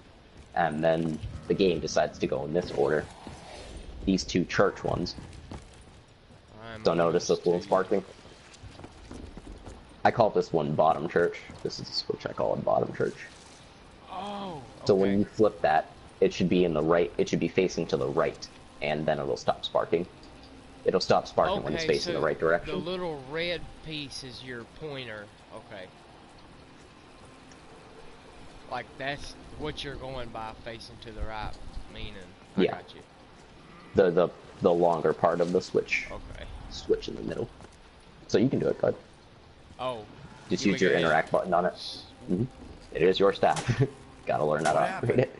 And then the game decides to go in this order. These 2 church ones. So notice this little sparkling. I call this one bottom church. This is the switch I call it bottom church.
Oh,
So when
okay.
you flip that, it should be in the right, it should be facing to the right, and then it'll stop sparking. It'll stop sparking when it's
Okay,
facing
so
the right
the
direction.
little red piece is your pointer. Okay. Like, that's what you're going by, facing to the right, meaning. I
Yeah.
got you.
The longer part of the switch.
Okay.
Switch in the middle. So you can do it, bud.
Oh.
Just
you
use your
got it.
interact button on it. It is your staff. Gotta learn how to
What
operate
happened?
it.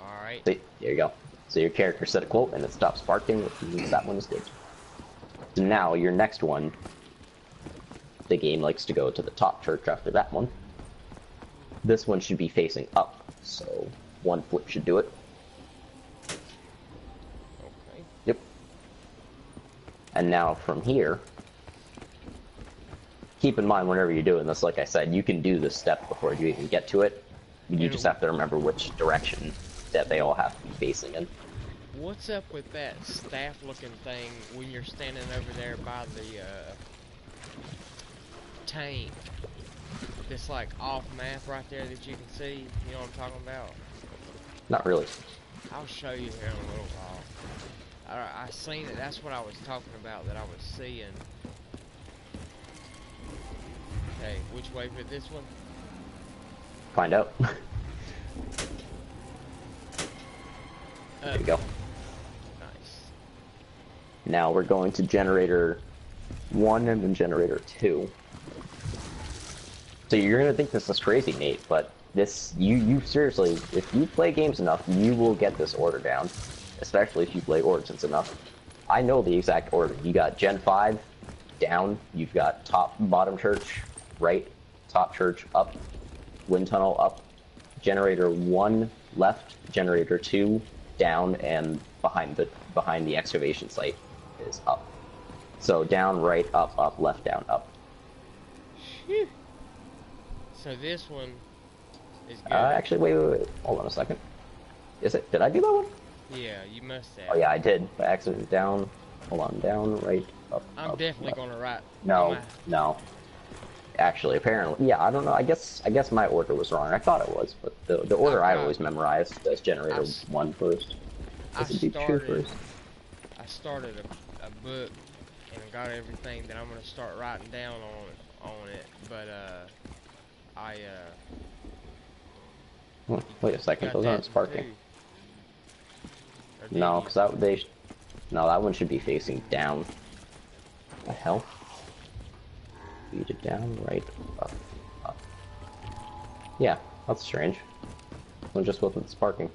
Alright.
See, there you go. So your character set a quote and it stops sparking, which means that one is good. So now your next one, the game likes to go to the top church after that one. This one should be facing up, so one flip should do it.
Okay.
Yep. And now from here, keep in mind whenever you're doing this, like I said, you can do this step before you even get to it. You just have to remember which direction that they all have to be facing in.
What's up with that staff-looking thing when you're standing over there by the tank? This like off map right there that you can see. You know what I'm talking about?
Not really.
I'll show you here in a little while. I seen it. That's what I was talking about that I was seeing. Okay, which way for this one?
Find out. There you go.
Nice.
Now we're going to generator 1 and then generator 2. So you're gonna think this is crazy, Nate, but this, you seriously, if you play games enough, you will get this order down. Especially if you play Origins enough. I know the exact order. You got Gen 5, down, you've got top, bottom church, right, top church, up, wind tunnel, up, generator 1, left, generator 2, down, and behind the excavation site is up. So down, right, up, left, down, up.
Phew. So this one is good.
Actually, wait. Hold on a second. Is it? Did I do that one?
Yeah, you must have.
Oh yeah, I did. By accident. Down. Hold on. Down, right, up.
I'm
up,
definitely
left.
gonna write.
No. Actually, apparently, yeah. I don't know. I guess my order was wrong. I thought it was, but the order I always memorized is generator 1 first.
I
Does it do 2 first?
started a book and got everything that I'm gonna start writing down on it, but
Wait a second.
got
Those
that
aren't sparking.
too. Or did
No,
you?
because that one should be facing down. What the hell? Beat it down, right, up. Yeah, that's strange. One just wasn't sparking.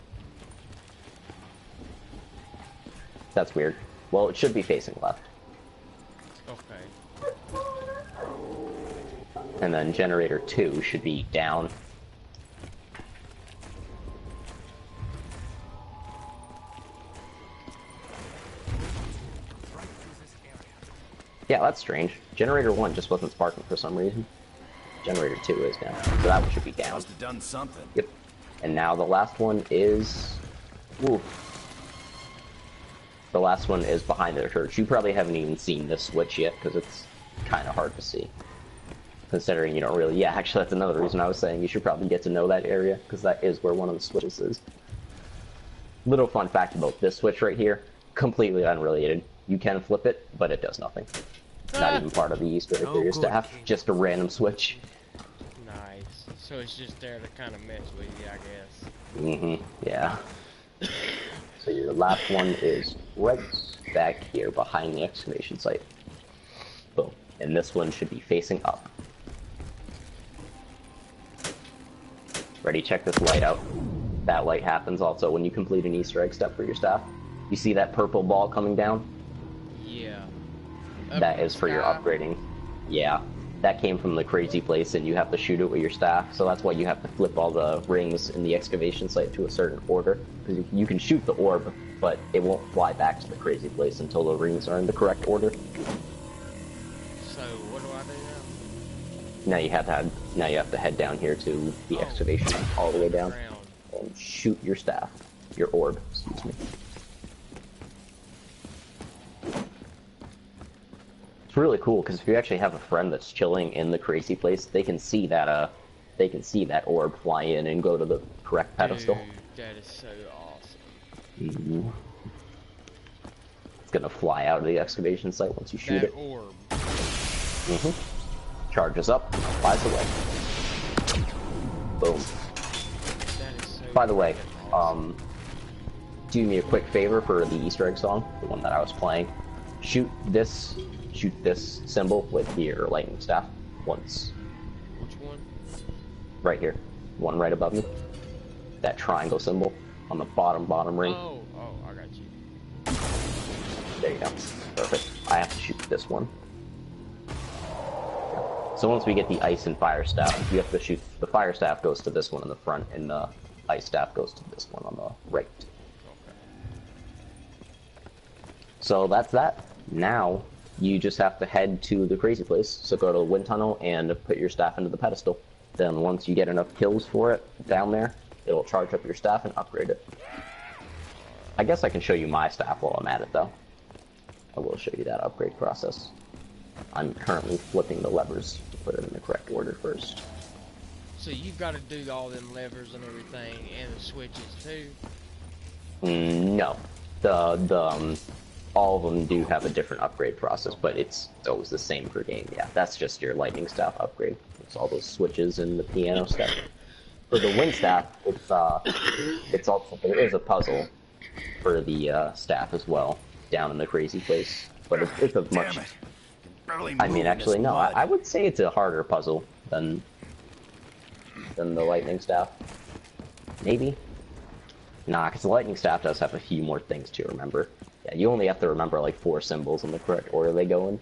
That's weird. Well, it should be facing left.
Okay.
And then generator 2 should be down. Yeah, that's strange. Generator 1 just wasn't sparking for some reason. Generator 2 is down. So that one should be down.
Must have done something.
Yep. And now the last one is... Ooh. The last one is behind the church. You probably haven't even seen this switch yet, because it's kind of hard to see. Considering you don't really... Yeah, actually, that's another reason I was saying you should probably get to know that area, because that is where one of the switches is. Little fun fact about this switch right here. Completely unrelated. You can flip it, but it does nothing. Not even part of the Easter egg for your staff. Just a random switch.
Nice. So it's just there to kind of mess with you, I guess.
Mm-hmm. Yeah. So your last one is right back here behind the excavation site. Boom. And this one should be facing up. Ready? Check this light out. That light happens also when you complete an Easter egg step for your staff. You see that purple ball coming down?
Yeah.
That is for your upgrading. Yeah. That came from the crazy place and you have to shoot it with your staff, so that's why you have to flip all the rings in the excavation site to a certain order. Because you can shoot the orb, but it won't fly back to the crazy place until the rings are in the correct order.
So what do I do
Now you have to head down here to the excavation all the way down
Ground.
and shoot your staff. Your orb, excuse me. It's really cool because if you actually have a friend that's chilling in the crazy place, they can see that orb fly in and go to the correct pedestal.
Dude, that is so awesome.
Mm-hmm. It's gonna fly out of the excavation site once you shoot
That
it.
orb.
Mm-hmm. Charges up, flies away. Boom.
That is so
By the way,
freaking awesome.
do me a quick favor for the Easter egg song, the one that I was playing. Shoot this symbol with your lightning staff once.
Which one?
Right here. One right above me. That triangle symbol on the bottom ring.
Oh, I got you.
There you go. Perfect. I have to shoot this one. So once we get the ice and fire staff, you have to shoot. The fire staff goes to this one in the front, and the ice staff goes to this one on the right.
Okay.
So that's that. Now you just have to head to the crazy place. So go to the wind tunnel and put your staff into the pedestal. Then once you get enough kills for it down there, it'll charge up your staff and upgrade it. I guess I can show you my staff while I'm at it, though. I will show you that upgrade process. I'm currently flipping the levers to put it in the correct order first.
So you've got to do all them levers and everything, and the switches too.
No, all of them do have a different upgrade process, but it's always the same per game. Yeah, that's just your lightning staff upgrade. It's all those switches and the piano stuff. For the wind staff, it's also there is a puzzle for the staff as well down in the crazy place, but it's a much. I mean, actually, no. I would say it's a harder puzzle than the lightning staff. Maybe. Nah, because the lightning staff does have a few more things to remember. Yeah, you only have to remember like 4 symbols in the correct order they go in.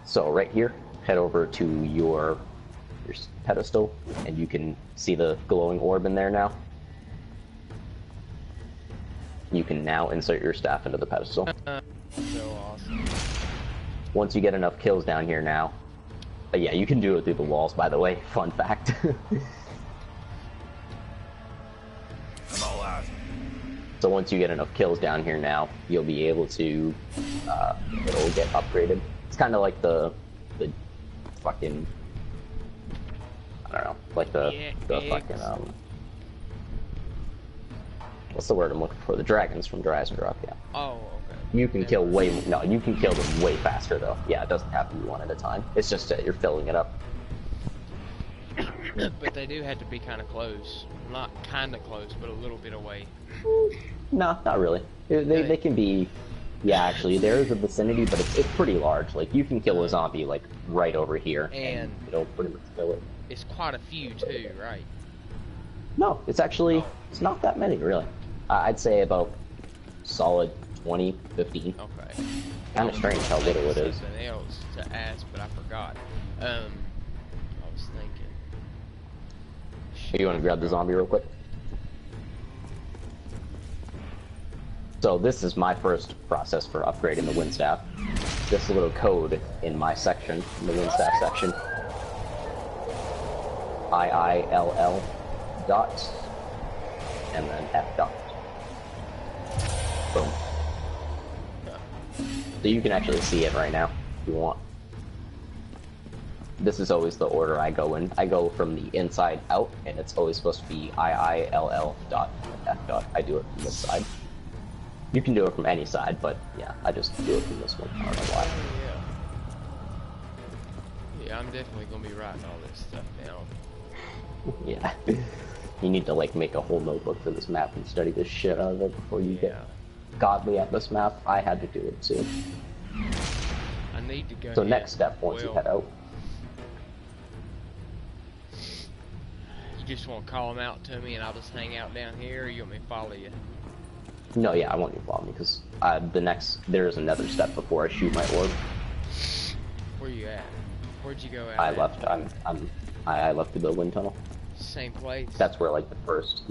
So right here, head over to your pedestal, and you can see the glowing orb in there now. You can now insert your staff into the pedestal.
So awesome.
Once you get enough kills down here now, yeah, you can do it through the walls, by the way. Fun fact.
I'm all out.
So once you get enough kills down here now, you'll be able to, it'll get upgraded. It's kind of like the fucking, I don't know, like the fucking, what's the word I'm looking for? The dragons from Dreisendracht, yeah.
Oh, okay.
You can kill you can kill them way faster though. Yeah, it doesn't have to be one at a time. It's just that you're filling it up.
But they do have to be kind of close. Not kind of close, but a little bit away.
No, not really. They can be, yeah, actually, there is a vicinity, but it's pretty large. Like, you can kill a zombie, like, right over here, and it'll pretty much kill it.
It's quite a few, too, right?
No, it's actually, it's not that many, really. I'd say about solid 20, 15.
Okay.
Kind of strange how little it is.
Something else to ask, but I forgot. I was thinking.
You want to grab the zombie real quick? So this is my first process for upgrading the wind staff. This little code in my section, in the wind staff section. IILL dot, and then F dot. Boom. So you can actually see it right now, if you want. This is always the order I go in. I go from the inside out, and it's always supposed to be IILL dot and F dot. I do it from this side. You can do it from any side, but yeah, I just do it from this one. I don't know why.
Yeah, I'm definitely gonna be writing all this stuff down.
Yeah. You need to like make a whole notebook for this map and study the shit out of it before you get godly at this map. I had to do it too.
I need to go.
So next step, once you head out.
You just want to call them out to me and I'll just hang out down here, or you want me to follow you?
No, yeah, I want you to follow me because there's another step before I shoot my orb.
Where you at? Where'd you go at?
I left. I left to the wind tunnel.
Same place.
That's where like the first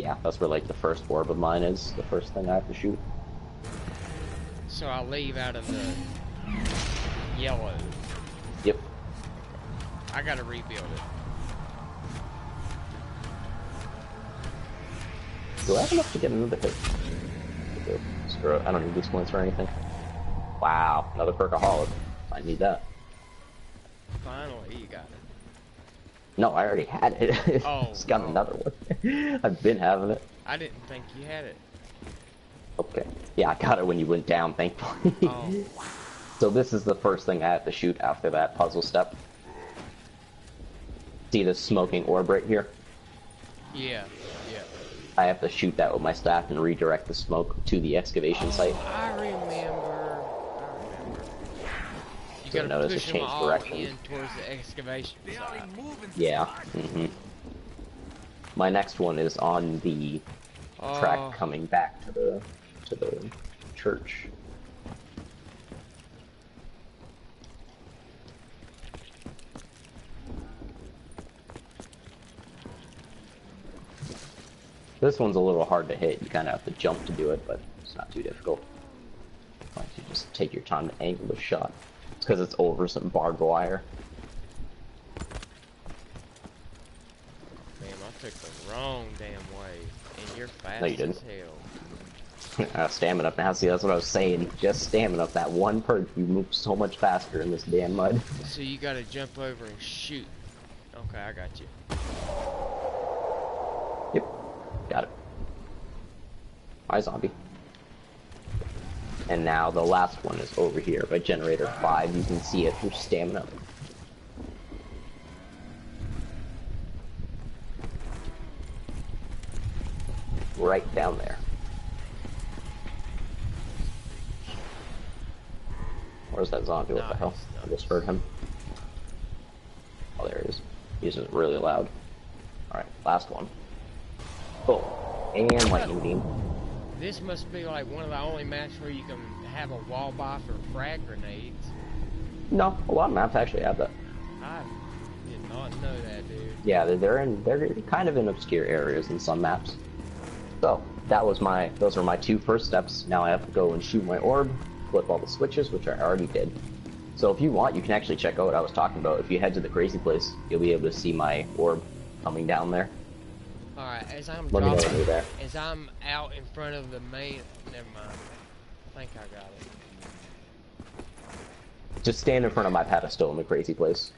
orb of mine is. The first thing I have to shoot.
So I'll leave out of the yellow.
Yep.
I gotta rebuild it.
Do I have enough to get another hit? Okay, screw it. I don't need these points or anything. Wow, another perkaholic. I need that.
Finally, you got it.
No, I already had it.
Oh,
Just got another one. I've been having it.
I didn't think you had it.
Okay. Yeah, I got it when you went down, thankfully.
Oh.
So this is the first thing I have to shoot after that puzzle step. See this smoking orb right here?
Yeah, yeah.
I have to shoot that with my staff and redirect the smoke to the excavation site.
I remember. You
So
gotta
notice
push
it
them
changed
all
direction.
in towards the excavation site.
Yeah. My next one is on the track coming back to the church. This one's a little hard to hit. You kind of have to jump to do it, but it's not too difficult. Like you just take your time to angle the shot. It's because it's over some barbed wire.
Damn, I took the wrong damn way, and you're fast
No, you didn't.
as hell.
Stamina now. See, that's what I was saying. Just stamina. That one perk, you move so much faster in this damn mud.
So you gotta jump over and shoot. Okay, I got you.
Yep. Got it. Hi, zombie. And now the last one is over here by generator 5. You can see it through stamina. Right down there. Where's that zombie? What the hell? I just heard him. Oh, there he is. He's just really loud. Alright, last one. Oh, and lightning beam.
This must be like one of the only maps where you can have a wall buy for frag grenades.
No, a lot of maps actually have that.
I did not know that, dude.
Yeah, they're kind of in obscure areas in some maps. So those are my 2 first steps. Now I have to go and shoot my orb, flip all the switches, which I already did. So if you want, you can actually check out what I was talking about. If you head to the crazy place, you'll be able to see my orb coming down there.
Alright, as I'm
Let me know when
dropping,
you're there.
as I'm out in front of the main, never mind. I think I got it.
Just stand in front of my pedestal in the crazy place.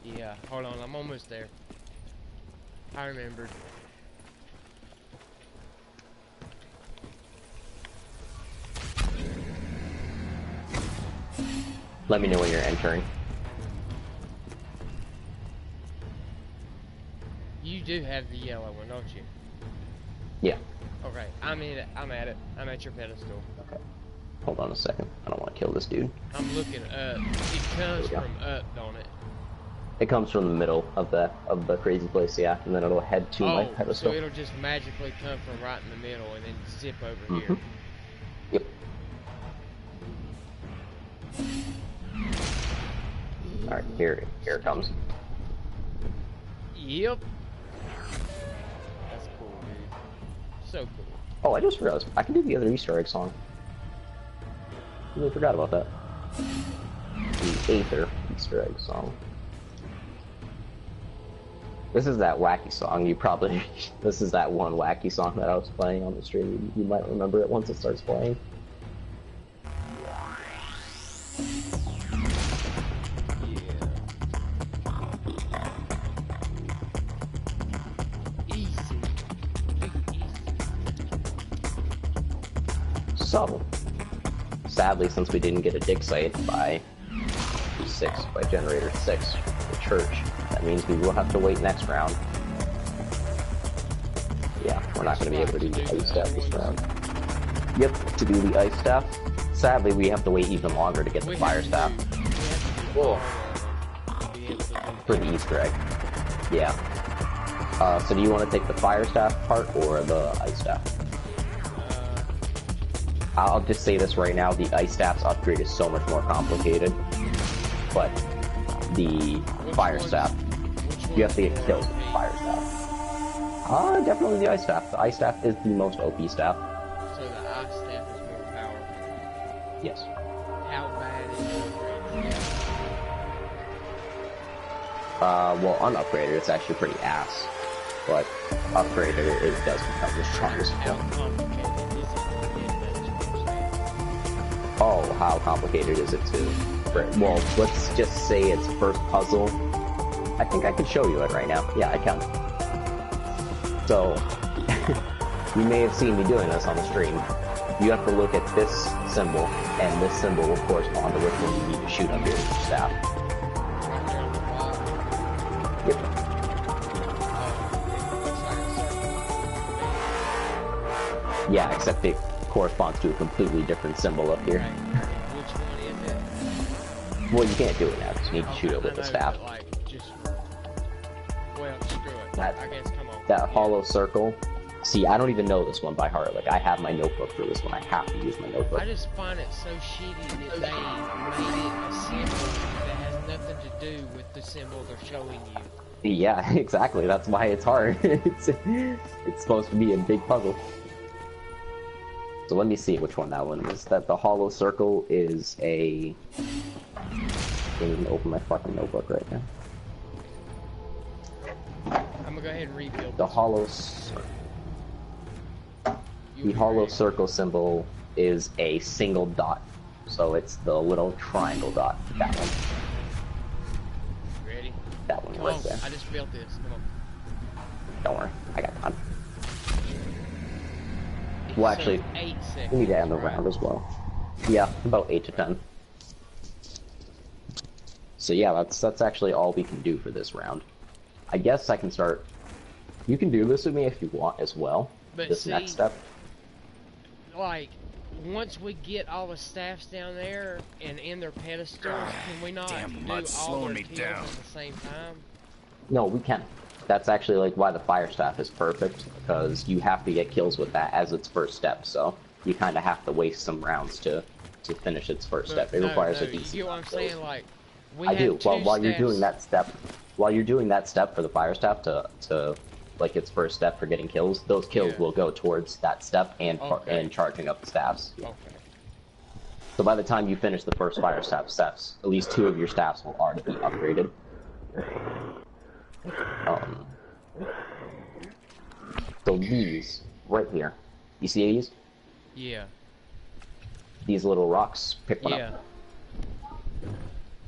Yeah, hold on, I'm almost there. I remembered.
Let me know when you're entering.
You do have the yellow one, don't you?
Yeah.
Okay, I'm in it. I'm at it. I'm at your pedestal.
Okay. Hold on a second. I don't want to kill this dude.
I'm looking up. It comes from up, don't it?
It comes from the middle of the crazy place, yeah, and then it'll head to my
Oh, so
pedestal.
it'll just magically come from right in the middle and then zip over
Mhm.
here.
Yep. All right, here it comes.
Yep. That's cool, dude. So cool.
Oh, I just realized I can do the other Easter egg song. I really forgot about that. The Aether Easter egg song. This is that wacky song you probably... This is that one wacky song that I was playing on the stream. You might remember it once it starts playing.
Easy. Easy.
So, sadly, since we didn't get a dig site by generator 6, the church, that means we will have to wait next round. Yeah, we're not going to be able to do the ice staff this round. Yep, to do the ice staff. Sadly, we have to wait even longer to get the fire staff. Whoa. For the Easter egg. Yeah. So do you want to take the fire staff part or the ice staff? I'll just say this right now, the ice staff's upgrade is so much more complicated. But the fire staff, you have to get killed with the fire staff. Definitely the ice staff. The ice staff is the most OP staff.
So the ice staff is more powerful.
Yes.
How bad is the upgrade?
Well, unupgraded, it's actually pretty ass. But upgraded, it does become the strongest
How
one.
complicated is it?
Oh, how complicated is it to... Well, let's just say its first puzzle. I think I could show you it right now. Yeah, I can. So, you may have seen me doing this on the stream. You have to look at this symbol, and this symbol will correspond to which one you need to shoot under your staff.
Right there on the bottom.
Yep. Yeah, except it corresponds to a completely different symbol up here.
Right. Which one is it?
Well, you can't do it now because you need to shoot it with
I
the
know,
staff.
but, like, just, well, screw it.
That-
I guess, come on.
That hollow circle. See, I don't even know this one by heart. Like, I have my notebook for this one. I have to use my notebook.
I just find it so shitty that they made it a symbol that has nothing to do with the symbol they're showing you.
Yeah, exactly. That's why it's hard. It's supposed to be a big puzzle. So let me see which one that one is. That the hollow circle is a... I can't even open my fucking notebook right now.
I'm gonna go ahead and rebuild
The
this.
hollow...
You'll
The
be
hollow
ready.
circle symbol is a single dot. So it's the little triangle dot. That one.
Ready?
That one
Come
right
on,
there.
I just built this. Come on.
Don't worry. I got time.
It
Well,
says
actually,
8 seconds.
we need to end the
right?
round as well. Yeah, about 8 to 10. So yeah, that's actually all we can do for this round. I guess I can start... You can do this with me if you want as well.
But
This
see,
next step.
like, once we get all the staffs down there and in their pedestals, can we not
Damn
do
mud's
all
slowing
their
me
kills
down.
at the same time?
No, we can. That's actually like why the fire staff is perfect, because you have to get kills with that as its first step, so you kind of have to waste some rounds to finish its first
But
step. It requires a
you
decent
get what I'm
amount of kills.
saying? Like, we
I
have
do.
two
While you're doing
staffs-
that step, while you're doing that step for the fire staff to like its first step for getting kills, those kills
Yeah.
will go towards that step and
Okay.
and charging up the staffs.
Okay.
So by the time you finish the first fire staff steps, at least 2 of your staffs will already be upgraded. So these right here, you see these?
Yeah.
These little rocks. Pick one
Yeah.
up.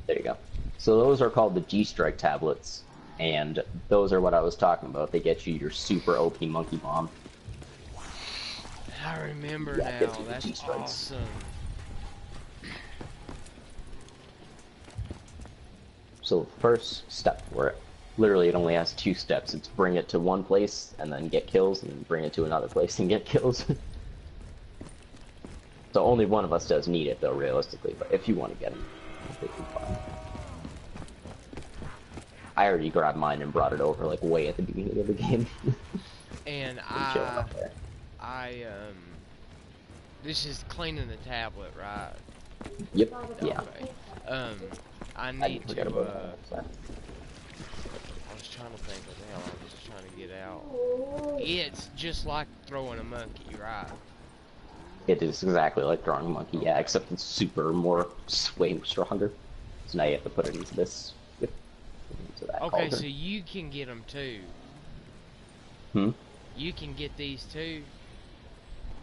There you go. So those are called the G-Strike tablets, and those are what I was talking about. They get you your super OP monkey bomb.
I remember
Yeah,
now.
gets you the
That's
G-strikes.
awesome.
So first step for it, literally it only has 2 steps. It's bring it to one place and then get kills, and then bring it to another place and get kills. So only one of us does need it though, realistically, but if you want to get it, completely fine. I already grabbed mine and brought it over like way at the beginning of the game.
And
It's chilling up there.
this is cleaning the tablet, right?
Yep, yeah.
Okay. I
I
need
forgot
to,
about that. Sorry.
I was trying to think what the hell I was trying to get out. It's just like throwing a monkey, right?
It is exactly like throwing a monkey, yeah, except it's way stronger. So now you have to put it into this. Yep. Into that
Okay,
cauldron.
so you can get them too.
Hmm?
You can get these too.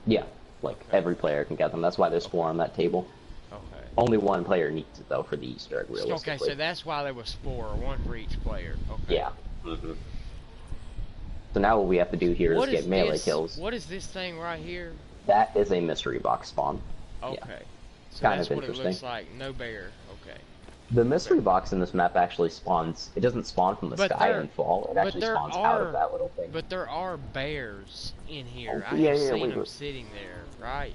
Yeah, like every player can get them. That's why there's 4 on that table.
Okay.
Only one player needs it though for the Easter egg,
Okay,
realistically.
so that's why there was 4, one for each player. Okay.
Yeah. So now what we have to do here is
What
get
is
melee
this?
kills.
What is this thing right here?
That is a mystery box spawn.
Okay.
Yeah.
So
Kind
that's
of
what it
interesting.
looks like. No bear. Okay.
The mystery box in this map actually spawns. It doesn't spawn from the
But
sky
there-
and fall. It
but
actually
there
spawns out
are-
of that little thing.
But there are bears in here.
Oh,
I
yeah,
have
yeah,
seen
wait,
them
wait.
sitting there, right?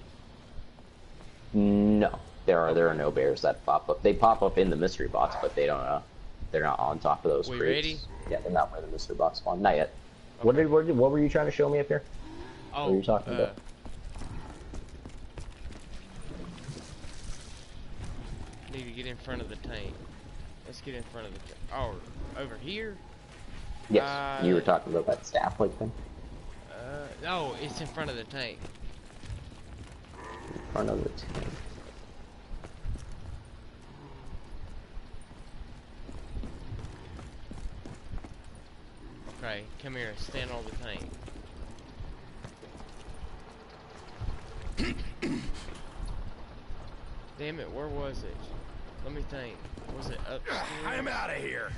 No, there are no bears that pop up. They pop up in the mystery box, but they don't. They're not on top of those
We
crates.
ready?
Yeah, they're not where the mystery box spawn. Not yet. What were you trying to show me up here?
Oh,
What are you talking about?
Need to get in front of the tank. Let's get in front of the tank. Oh, over here?
Yes, you were talking about that staff like thing.
No, it's in front of the tank.
In front of the tank.
Okay, come here. Stand on the tank. Damn it, where was it? Let me think. Was it upstairs?
I'm out of here.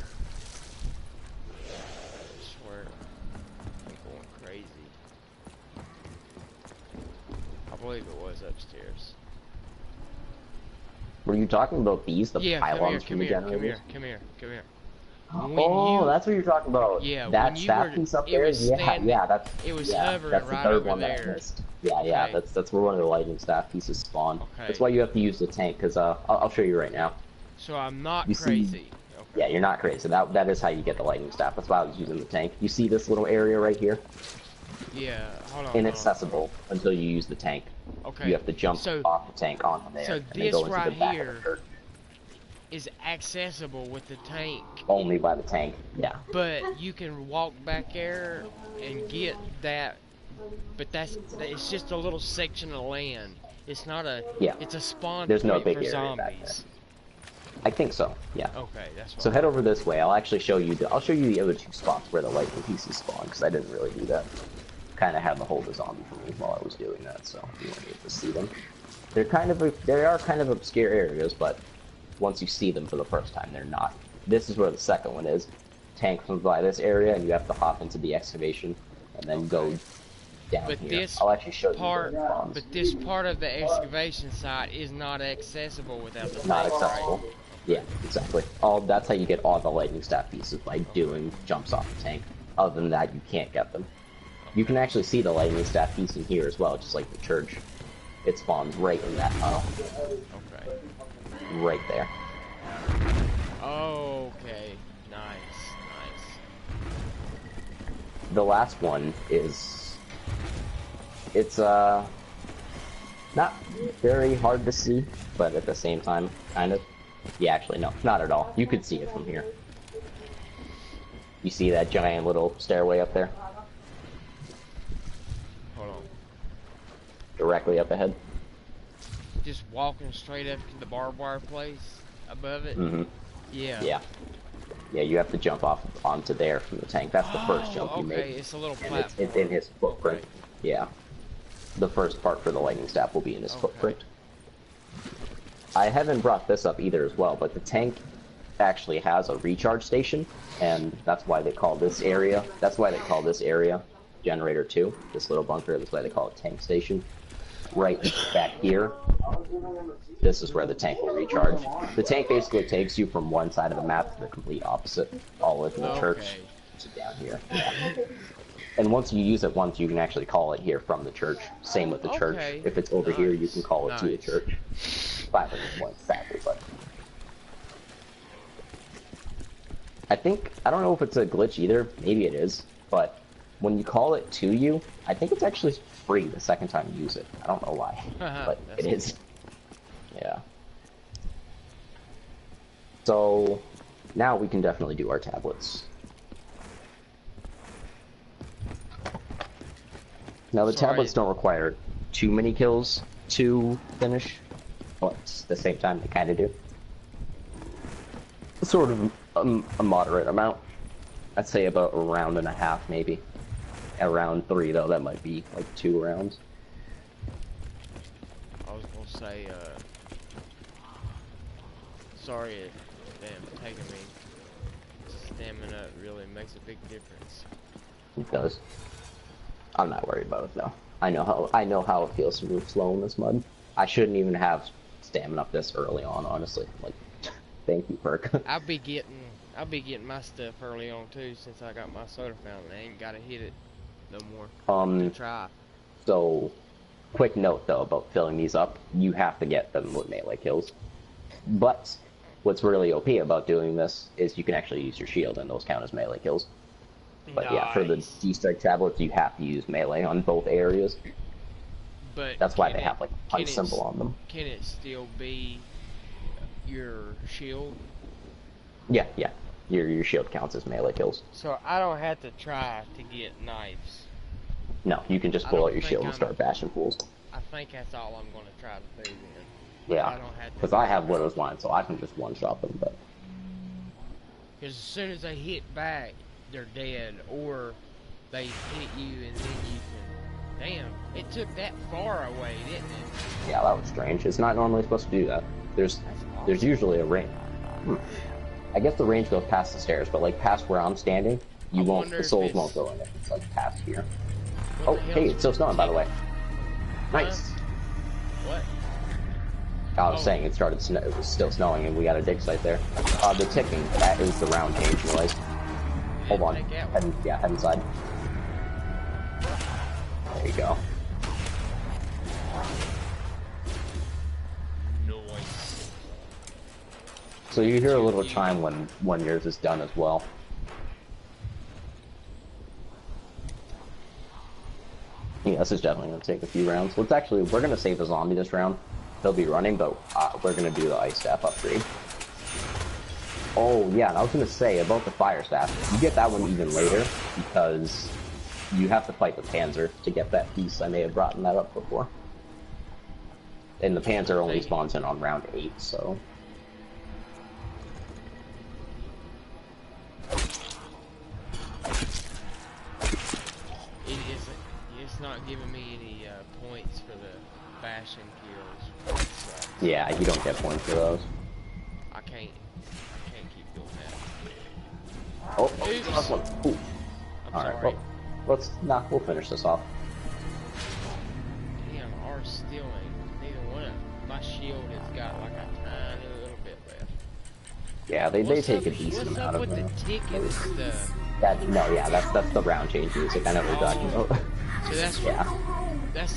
I swear. I'm going crazy. I believe it was upstairs.
Were you talking about these, the
Yeah,
pylons
come
from the
here,
generators?
come here.
Oh, that's what you're talking about.
Yeah,
that
when you
staff
were-
piece up
it
there.
was
Yeah,
standing-
yeah, that's.
it was
yeah,
hovering
that's the
right
third
over
one that I
there.
missed. Yeah, yeah,
Okay.
that's where one of the lightning staff pieces spawn.
Okay.
That's why you have to use the tank, because I'll show you right now.
So I'm not
You see-
crazy. Okay.
Yeah, you're not crazy. That is how you get the lightning staff. That's why I was using the tank. You see this little area right here?
Yeah, hold on.
Inaccessible until you use the tank.
Okay.
You have to jump
So-
off the tank onto there
so
and then
this
go into
right
the back
here-
of the church.
is accessible with the tank,
Only by the tank. Yeah.
but you can walk back there and get that. But it's just a little section of land. It's not a.
Yeah.
It's a spawn
There's no
point
big
for
area back
zombies.
I think so. Yeah.
Okay, that's what.
So head over this way. I'll actually show you. I'll show you the other 2 spots where the lightning pieces spawn, because I didn't really do that. Kind of had to hold the zombie for me while I was doing that, so you won't be able to see them. They are kind of obscure areas, but once you see them for the first time, they're not. This is where the second one is. Tank comes by this area, and you have to hop into the excavation, and then go down
But
here.
this
I'll actually show
part,
you the spawns.
but this part of the excavation site is not accessible without the
Not
tank,
accessible.
right?
Yeah, exactly. That's how you get all the lightning staff pieces, by doing jumps off the tank. Other than that, you can't get them. You can actually see the lightning staff piece in here as well, just like the church. It spawns right in that tunnel.
Okay.
Right there.
Okay. Nice.
The last one is... It's, not very hard to see, but at the same time, kind of. Yeah, actually, no, not at all. You could see it from here. You see that giant little stairway up there?
Hold on.
Directly up ahead?
Just walking straight up to the barbed wire place above it.
Mm-hmm.
Yeah.
Yeah. Yeah, you have to jump off onto there from the tank. That's the first jump you
okay.
make.
It's a little
And
platform.
it's in his footprint.
Okay.
Yeah. The first part for the lightning staff will be in his
Okay.
footprint. I haven't brought this up either as well, but the tank actually has a recharge station, and that's why they call this area, Generator 2, this little bunker. That's why they call it Tank Station. Right back here, this is where the tank will recharge. The tank basically takes you from one side of the map to the complete opposite, all the way from the church to down here. Yeah. And once you use it once, you can actually call it here from the church. Same with the church.
Okay.
If it's over here, you can call it to the
Nice.
church. 500 points, sadly, but... I don't know if it's a glitch either, maybe it is, but when you call it to you, I think it's actually free the second time you use it. I don't know why, but
That's
it is. Yeah. So, now we can definitely do our tablets. Now the
Sorry.
tablets don't require too many kills to finish, but at the same time they kind of do. Sort of a moderate amount. I'd say about a round and a half, maybe. At round 3, though, that might be like 2 rounds.
I was gonna say, sorry, damn, taking me. Stamina really makes a big difference.
It does. I'm not worried about it though. I know how it feels to move slow in this mud. I shouldn't even have stamina up this early on, honestly. Like, thank you, Perk.
I'll be getting my stuff early on too, since I got my soda fountain. I ain't gotta hit it no more. Try.
So, quick note though about filling these up. You have to get them with melee kills. But what's really OP about doing this is you can actually use your shield, and those count as melee kills. But yeah, for the D-Strike tablets, you have to use melee on both areas.
But
That's why
can
they
it-
have like a punch symbol on them.
Can it still be your shield?
Yeah, yeah. Your shield counts as melee kills.
So I don't have to try to get knives.
No, you can just
I
pull
don't
out your
think
shield and
I'm-
start bashing fools.
I think that's all I'm gonna try to do then.
Yeah,
I don't have to.
because I have Widow's Line, so I can just one-shot them, but...
Because as soon as they hit back, they're dead, or they hit you and then you can... Damn, it took that far away, didn't it?
Yeah, that was strange. It's not normally supposed to do that. There's usually a range. I guess the range goes past the stairs, but like past where I'm standing, you
I
won't.
wonder
The
if
souls
it's-
won't go in it. It's like past here.
What
Oh,
the hell
hey,
is
it's still snowing, by the way. Nice.
What?
I was
Oh.
saying it was still snowing, and we got a dig site there. The ticking, that is the round change noise. Hold on.
Take that one.
Head inside. There you go.
Noise.
So you hear a little chime when yours is done as well. Yeah, this is definitely going to take a few rounds. We're going to save the zombie this round. They'll be running, but we're going to do the ice staff upgrade. Oh, yeah, and I was gonna say about the fire staff, you get that one even later, because you have to fight the Panzer to get that piece. I may have brought that up before. And the Panzer only spawns in on round 8, so...
It's not giving me any points for the bashing kills.
Yeah, you don't get points for those.
I can't keep doing that.
Oh,
Oops.
last one. Ooh.
I'm
Alright,
sorry.
well, we'll finish this off.
Damn, ours still ain't. Neither one of them. My shield has got like a tiny little bit left.
Yeah, they take a decent
What's
amount
up
of
with the ticket stuff?
that's the round change music. I know what you're talking about.
So that's what,
Yeah.
that's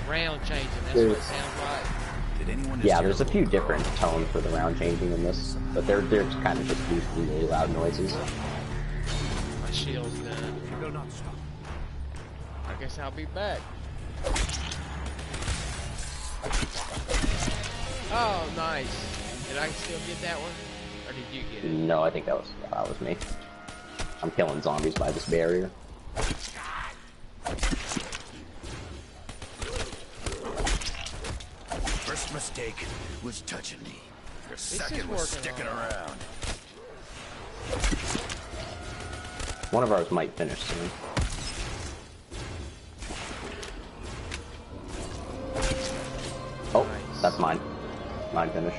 round changing. That's what it sounds like.
Did anyone
Yeah, there's a few different tones for the round changing in this, but they're kind of just really loud noises.
My shield's done.
Will not stop.
I guess I'll be back. Oh, nice. Did I still get that one? Or did you get it?
No, I think that was me. I'm killing zombies by this barrier.
First mistake was touching me. Your
is
second was
working
sticking
alright.
around.
One of ours might finish soon. Oh,
Nice.
that's mine. Mine finished.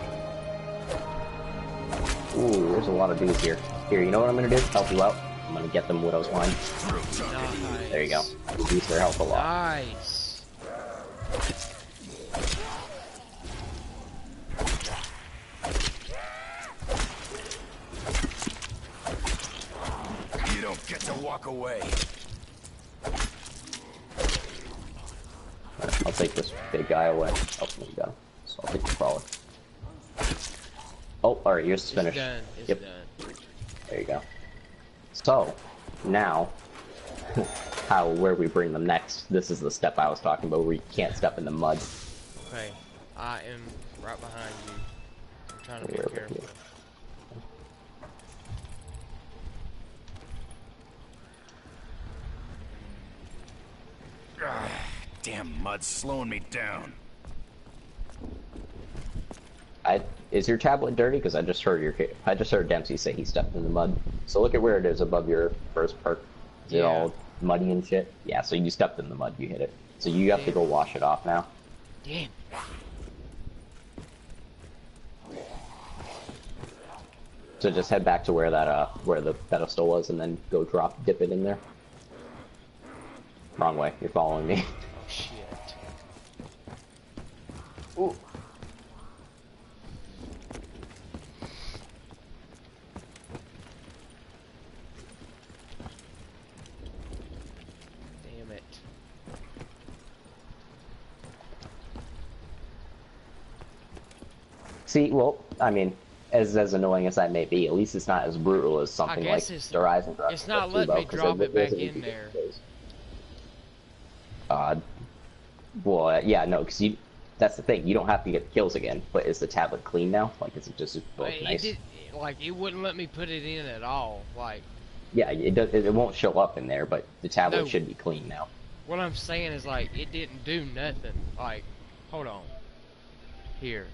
Ooh, there's a lot of dudes here. Here, you know what I'm gonna do? Help you out. I'm gonna get them Widow's Wine.
Nice.
There you go. Reduce their health a lot.
Nice.
You don't get to walk away.
I'll take this big guy away. Oh, there you go. So I'll take the crawler. Oh, alright, yours is finished.
It's done. It's
Yep.
done.
There you go. So, now, where we bring them next, this is the step I was talking about where you can't step in the mud.
Okay. I am right behind you. I'm trying to be
Where are
careful.
you?
Damn mud's slowing me down.
Is your tablet dirty? Because I just heard Dempsey say he stepped in the mud. So look at where it is above your first perk. Is it
Yeah.
all muddy and shit? Yeah, so you stepped in the mud, you hit it. So you have to go wash it off now.
Damn.
So just head back to where that where the pedestal was, and then go dip it in there. Wrong way. You're following me.
Oh shit.
Ooh.
Damn it.
See, well, I mean, as annoying as that may be, at least it's not as brutal as something like
guess it's-
the Horizon.
it's not letting me drop it back in there.
Well, yeah, no, because that's the thing. You don't have to get kills again, but is the tablet clean now? Like, is it just both
It
nice?
did, like, it wouldn't let me put it in at all. Like,
Yeah, it won't show up in there, but the tablet
No.
should be clean now.
what I'm saying is, like, it didn't do nothing. Like, hold on. Here.